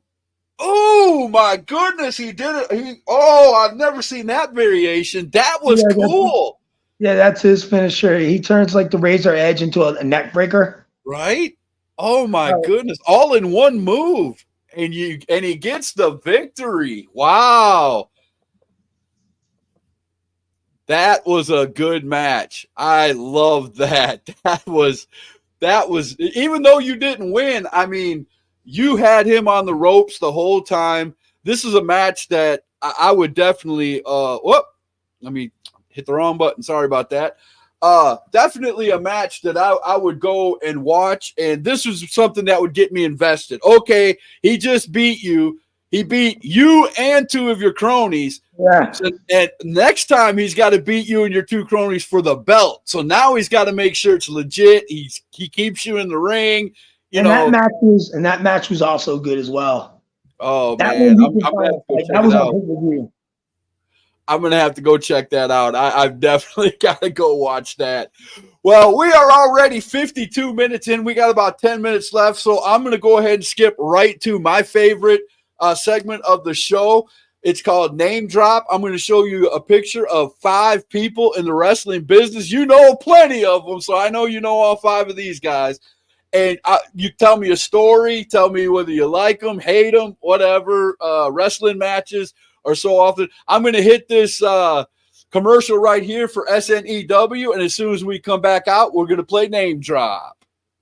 my goodness, he did it. I've never seen that variation. That was cool. Yeah, that's his finisher. He turns like the Razor Edge into a neck breaker. Right? Oh my goodness. All in one move. And he gets the victory. Wow. That was a good match. I love that. That was, even though you didn't win, I mean, you had him on the ropes the whole time. This is a match that I would definitely, let me hit the wrong button. Sorry about that. Definitely a match that I would go and watch. And this was something that would get me invested. Okay, he just beat you. He beat you and two of your cronies. Yeah. And next time he's got to beat you and your two cronies for the belt. So now he's got to make sure it's legit. He keeps you in the ring. That match was also good as well. Oh man, I'm gonna have to go check that out. I've definitely got to go watch that. Well, we are already 52 minutes in. We got about 10 minutes left, so I'm gonna go ahead and skip right to my favorite segment of the show. It's called Name Drop. I'm going to show you a picture of 5 people in the wrestling business. You know plenty of them, so I know you know all 5 of these guys. And you tell me a story. Tell me whether you like them, hate them, whatever, wrestling matches or so often. I'm going to hit this commercial right here for SNEW, and as soon as we come back out, we're going to play Name Drop.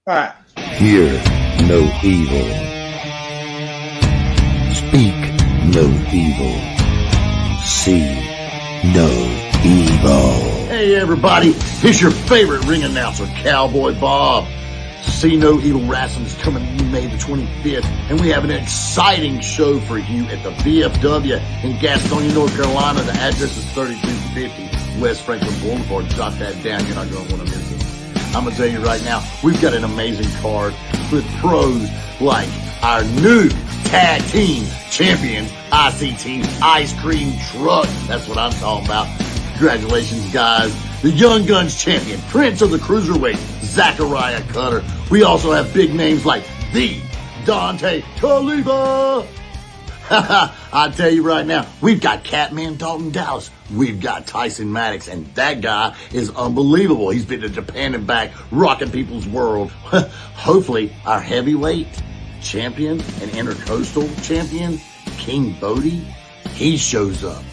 All right. Hear no evil. Speak no evil. See no evil. Hey everybody, here's your favorite ring announcer, Cowboy Bob. See No Evil Wrestling is coming May the 25th, and we have an exciting show for you at the VFW in Gastonia, North Carolina. The address is 3250 West Franklin Boulevard. Jot that down. You're not going to want to miss it. I'm going to tell you right now, we've got an amazing card with pros like our new tag team champions, ICT Ice Cream Truck. That's what I'm talking about. Congratulations, guys. The Young Guns champion, Prince of the Cruiserweight, Zachariah Cutter. We also have big names like the Dante Khalifa. I tell you right now, we've got Catman Dalton Dallas. We've got Tyson Maddox, and that guy is unbelievable. He's been to Japan and back, rocking people's world. Hopefully, our heavyweight champion and intercoastal champion, King Bodie, he shows up.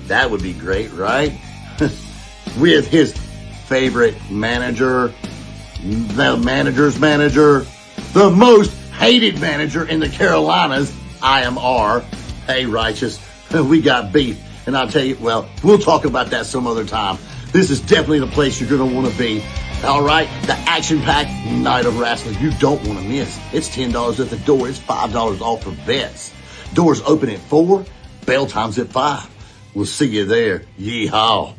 That would be great, right? With his favorite manager, the manager's manager, the most hated manager in the Carolinas, IMR. Hey, Righteous, we got beef. And I'll tell you, well, we'll talk about that some other time. This is definitely the place you're going to want to be. All right, the action-packed night of wrestling you don't want to miss. It's $10 at the door. It's $5 off for vets. Doors open at 4, bell time's at 5. We'll see you there. Yeehaw.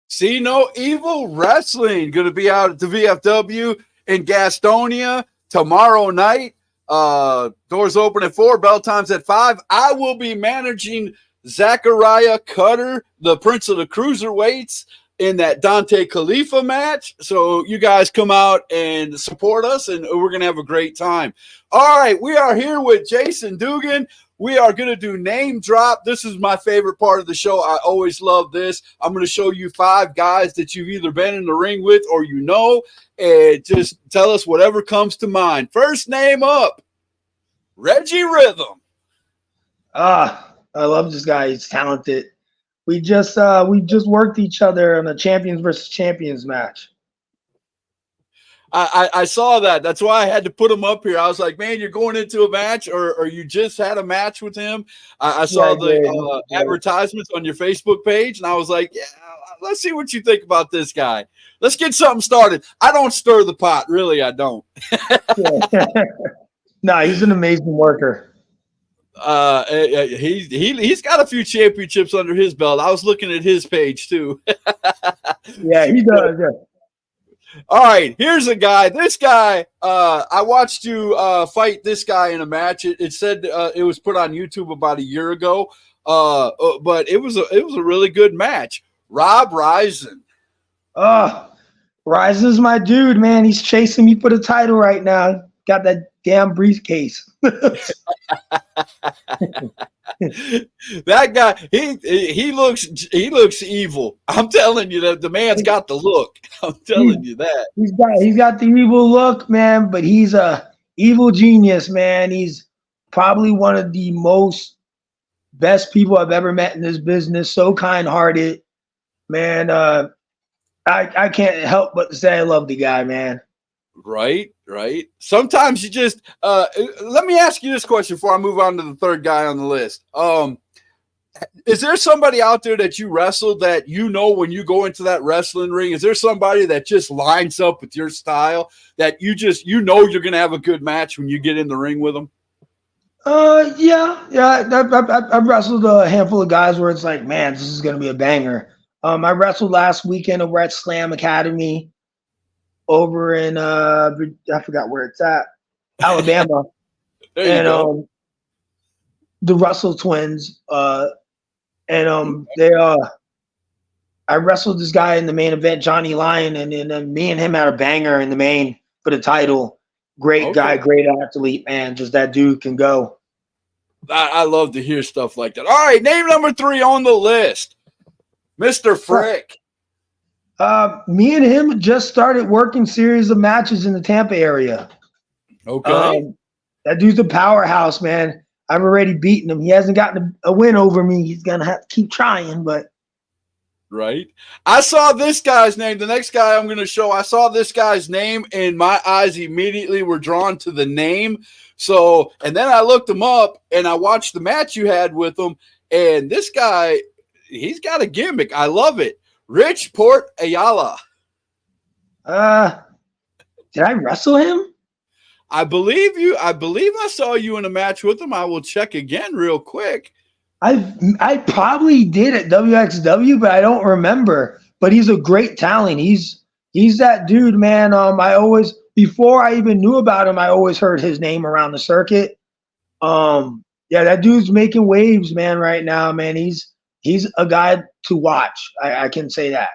See No Evil Wrestling going to be out at the VFW in Gastonia tomorrow night. Doors open at 4, bell time's at 5. I will be managing Zachariah Cutter, the Prince of the Cruiserweights, in that Dante Khalifa match. So you guys come out and support us, and we're going to have a great time. All right, we are here with Jason Dugan. We are going to do name drop. This is my favorite part of the show. I always love this. I'm going to show you 5 guys that you've either been in the ring with or you know, and just tell us whatever comes to mind. First name up, Reggie Rhythm. I love this guy. He's talented. We just worked each other in a champions versus champions match. I saw that. That's why I had to put him up here. I was like, man, you're going into a match, or you just had a match with him. I saw the advertisements on your Facebook page, and I was like, yeah, let's see what you think about this guy. Let's get something started. I don't stir the pot. Really, I don't. No, he's an amazing worker. He's got a few championships under his belt. I was looking at his page, too. Yeah, he does. Yeah. All right, here's a guy. This guy, I watched you fight this guy in a match. It said it was put on YouTube about a year ago, but it was a really good match. Rob Rison. Rison's my dude, man. He's chasing me for the title right now. Got that damn briefcase. That guy, he looks evil. I'm telling you that the man's got the look. I'm telling you that. He's got the evil look, man, but he's a evil genius, man. He's probably one of the best people I've ever met in this business. So kind-hearted, man. I can't help but say I love the guy, man. Right. Sometimes you just let me ask you this question before I move on to the third guy on the list. Is there somebody out there that you wrestled that you know when you go into that wrestling ring? Is there somebody that just lines up with your style that you know you're going to have a good match when you get in the ring with them? Yeah. I've wrestled a handful of guys where it's like, man, this is going to be a banger. I wrestled last weekend over at Slam Academy over in I forgot where it's at, Alabama. And the Russell twins, I wrestled this guy in the main event, Johnny Lyon, and then me and him had a banger in the main for the title. Great guy, great athlete, man. Just that dude can go. I love to hear stuff like that. All right, name number 3 on the list, Mr. Frick. Me and him just started working series of matches in the Tampa area. Okay. That dude's a powerhouse, man. I've already beaten him. He hasn't gotten a win over me. He's going to have to keep trying, but. Right. I saw this guy's name. The next guy I'm going to show, I saw this guy's name, and my eyes immediately were drawn to the name. So, and then I looked him up, and I watched the match you had with him, and this guy, he's got a gimmick. I love it. Rich Port Ayala. Did I wrestle him? I believe I saw you in a match with him. I will check again real quick. I probably did at WXW, but I don't remember. But he's a great talent. He's that dude, man. Before I even knew about him, I always heard his name around the circuit. Yeah, that dude's making waves, man, right now, man. He's a guy to watch. I can say that.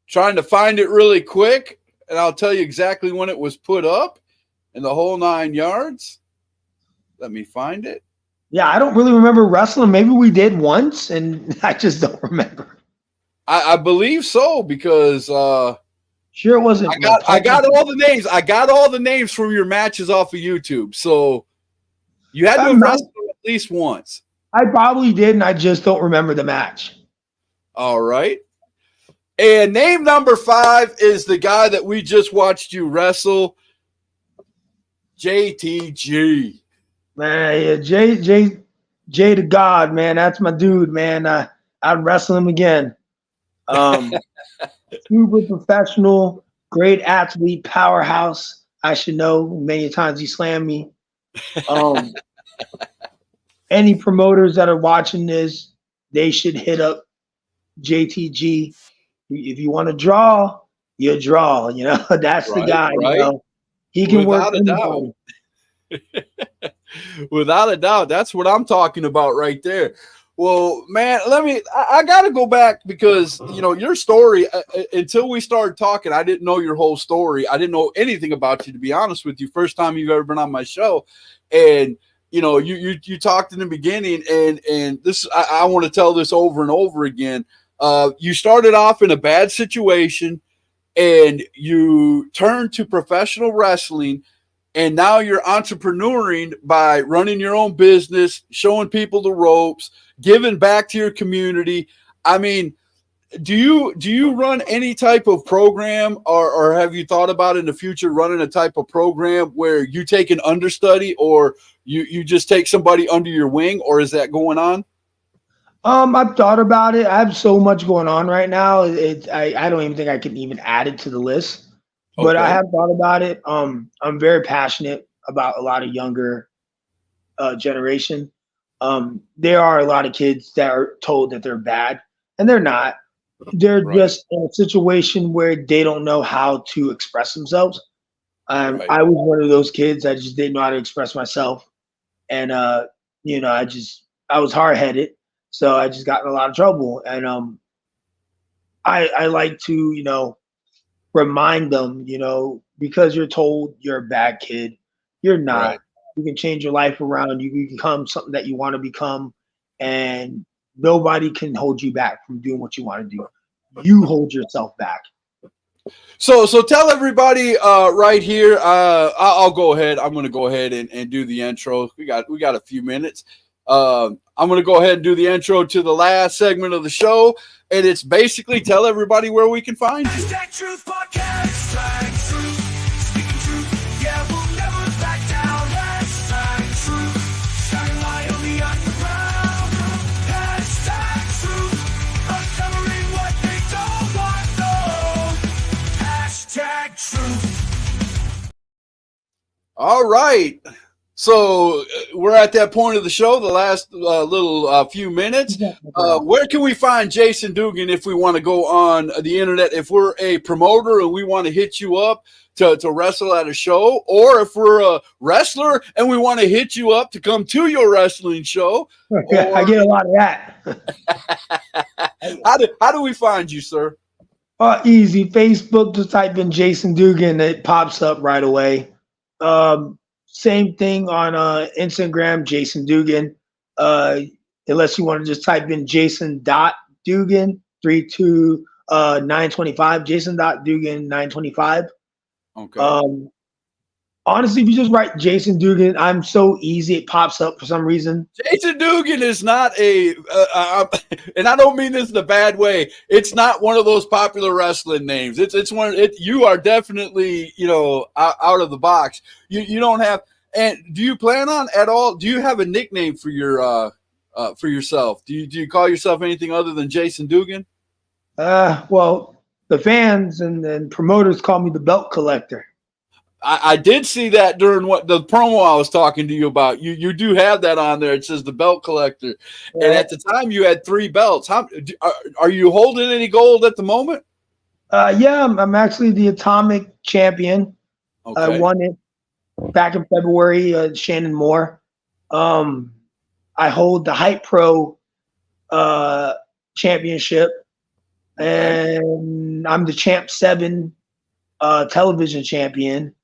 Trying to find it really quick, and I'll tell you exactly when it was put up in the whole 9 yards. Let me find it. Yeah, I don't really remember wrestling. Maybe we did once, and I just don't remember. I believe so because sure it wasn't. I got all the names. I got all the names from your matches off of YouTube. So you had to have wrestled at least once. I probably did, and I just don't remember the match. All right. And name number 5 is the guy that we just watched you wrestle, JTG. Man, yeah, Jay to God, man. That's my dude, man. I'd wrestle him again. Super professional, great athlete, powerhouse. I should know. Many times he slammed me. Any promoters that are watching this, they should hit up JTG. If you want to draw, you draw. You know, that's the guy. Right. You know? He can work anybody. Without a doubt, that's what I'm talking about right there. Well, man, I got to go back because, you know, your story, until we started talking, I didn't know your whole story. I didn't know anything about you, to be honest with you. First time you've ever been on my show. And you talked in the beginning, and this I want to tell this over and over again. You started off in a bad situation, and you turned to professional wrestling, and now you're entrepreneuring by running your own business, showing people the ropes, giving back to your community. I mean, do you run any type of program, or have you thought about in the future running a type of program where you take an understudy, or you just take somebody under your wing, or is that going on? I've thought about it. I have so much going on right now. I don't even think I can even add it to the list. But I Okay. have thought about it. I'm very passionate about a lot of younger generation. There are a lot of kids that are told that they're bad, and they're not. They're Right. just in a situation where they don't know how to express themselves. Right. I was one of those kids. I just didn't know how to express myself, and I was hard headed, so I just got in a lot of trouble. And I like to remind them, because you're told you're a bad kid, you're not. Right. You can change your life around. You can become something that you want to become, and nobody can hold you back from doing what you want to do. You hold yourself back. So tell everybody right here. I'll go ahead. I'm going to go ahead and do the intro. We got a few minutes. I'm going to go ahead and do the intro to the last segment of the show, and it's basically tell everybody where we can find you. Hashtag Truth Podcast. Hashtag Truth. Speaking truth. Yeah, we'll never back down. Hashtag Truth. Shining light on the underground. Hashtag Truth. Uncovering what they don't want known. Hashtag Truth. All right. So we're at that point of the show, the last little few minutes. Where can we find Jason Dugan if we want to go on the internet? If we're a promoter and we want to hit you up to wrestle at a show, or if we're a wrestler and we want to hit you up to come to your wrestling show. I get a lot of that. How do we find you, sir? Easy. Facebook, just type in Jason Dugan, it pops up right away. Same thing on Instagram, Jason Dugan. Unless you want to just type in Jason.Dugan 925, Jason.Dugan 925. Okay. Honestly, if you just write Jason Dugan, I'm so easy, it pops up for some reason. Jason Dugan is not and I don't mean this in a bad way. It's not one of those popular wrestling names. It's one. You are definitely out of the box. You don't have. And do you plan on at all? Do you have a nickname for yourself? Do you call yourself anything other than Jason Dugan? Well, the fans and promoters call me the Belt Collector. I did see that during the promo I was talking to you about. You do have that on there. It says the Belt Collector, and at the time you had 3 belts. Are you holding any gold at the moment? Yeah, I'm actually the Atomic Champion. Okay. I won it back in February. Shannon Moore. I hold the Hype Pro Championship, and I'm the Champ 7 television champion.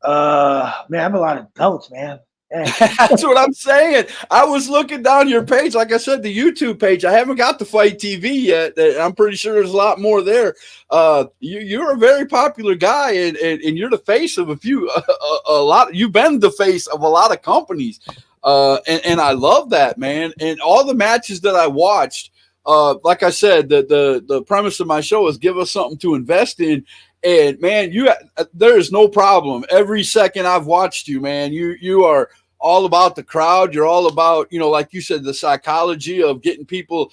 Man, I have a lot of belts, man. That's what I'm saying. I was looking down your page, like I said, the YouTube page. I haven't got the Fight TV yet. I'm pretty sure there's a lot more there. You're a very popular guy, and you're the face of a lot. You've been the face of a lot of companies, and I love that, man. And all the matches that I watched, like I said, the premise of my show is give us something to invest in. And man, there is no problem. Every second I've watched you, man, you are all about the crowd. You're all about, like you said, the psychology of getting people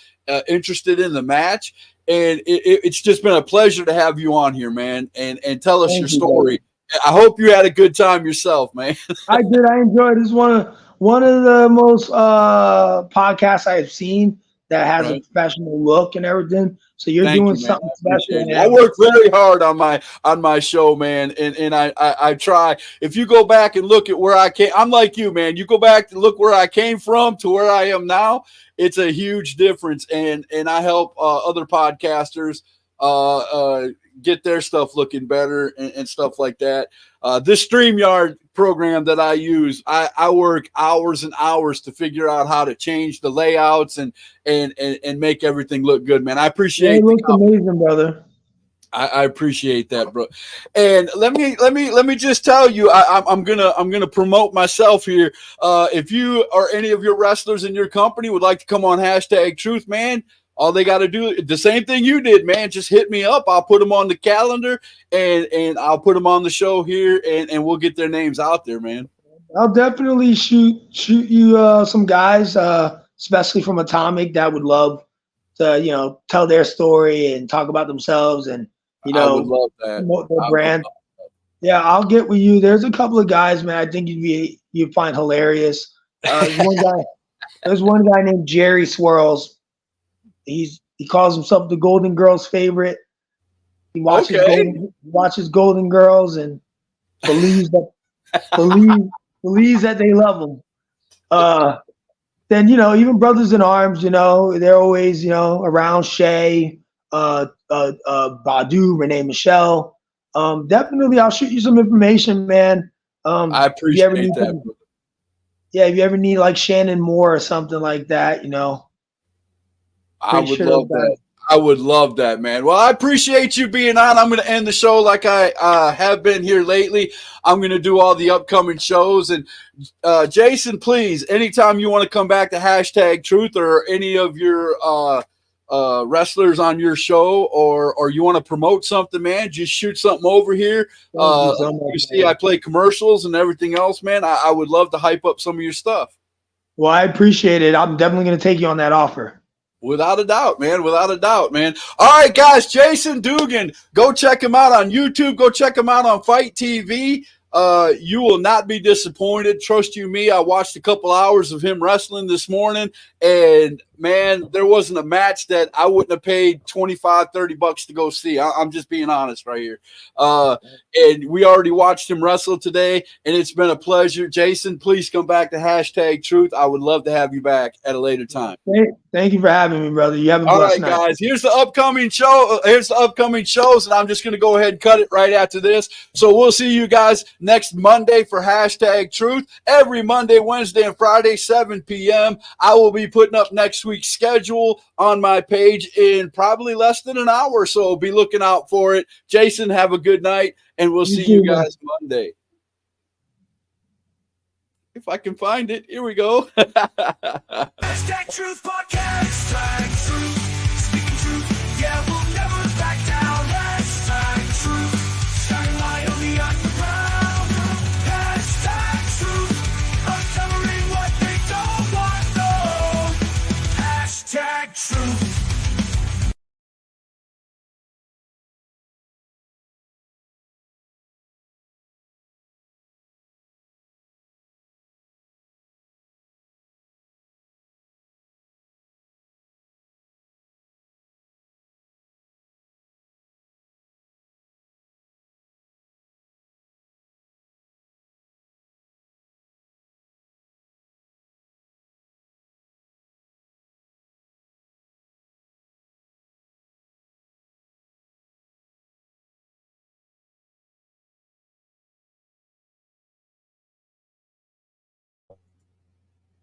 interested in the match. And it's just been a pleasure to have you on here, man, and tell us your story. I hope you had a good time yourself, man. I did. I enjoyed it. It's one of the most podcasts I've seen that has a professional look and everything. So you're doing something special. I work very hard on my show, man, and I try. If you go back and look at where I came, I'm like you, man. You go back and look where I came from to where I am now. It's a huge difference, and I help other podcasters get their stuff looking better and stuff like that. This StreamYard program that I use, I work hours and hours to figure out how to change the layouts and make everything look good, man. I appreciate it looks amazing, brother. I appreciate that, bro. And let me just tell you, I'm gonna promote myself here. If you or any of your wrestlers in your company would like to come on #Truth, man, all they got to do the same thing you did, man. Just hit me up. I'll put them on the calendar and I'll put them on the show here, and we'll get their names out there, man. I'll definitely shoot you some guys, especially from Atomic, that would love to tell their story and talk about themselves and. I would love that. Their brand. Yeah, I'll get with you. There's a couple of guys, man, I think you'd find hilarious. There's one guy named Jerry Swirls. He calls himself the Golden Girls favorite. He watches Golden Girls and believes that they love him. Then even Brothers in Arms, they're always around Shay. Badu, Renee Michelle. Definitely, I'll shoot you some information, man. I appreciate that. If you ever need like Shannon Moore or something like that, I would love that. I would love that, man. Well, I appreciate you being on. I'm going to end the show like I have been here lately. I'm going to do all the upcoming shows. And Jason, please, anytime you want to come back to #Truth or any of your wrestlers on your show or you want to promote something, man, just shoot something over here. You see, I play commercials and everything else, man. I would love to hype up some of your stuff. Well, I appreciate it. I'm definitely going to take you on that offer. Without a doubt, man. Without a doubt, man. All right, guys, Jason Dugan, go check him out on YouTube. Go check him out on Fight TV. You will not be disappointed. Trust you me. I watched a couple hours of him wrestling this morning, and man, there wasn't a match that I wouldn't have paid $25-$30 to go see. I'm just being honest right here. And we already watched him wrestle today, and it's been a pleasure. Jason, please come back to #Truth. I would love to have you back at a later time. Thank you for having me, brother. You have a blessed night. All right, guys. Here's the upcoming show. Here's the upcoming shows, and I'm just going to go ahead and cut it right after this. So we'll see you guys next Monday for #Truth. Every Monday, Wednesday, and Friday, 7 p.m. I will be putting up next week's schedule on my page in probably less than an hour. So be looking out for it. Jason, have a good night, and we'll see you guys Monday. If I can find it, here we go. #Truth Podcast. #Truth.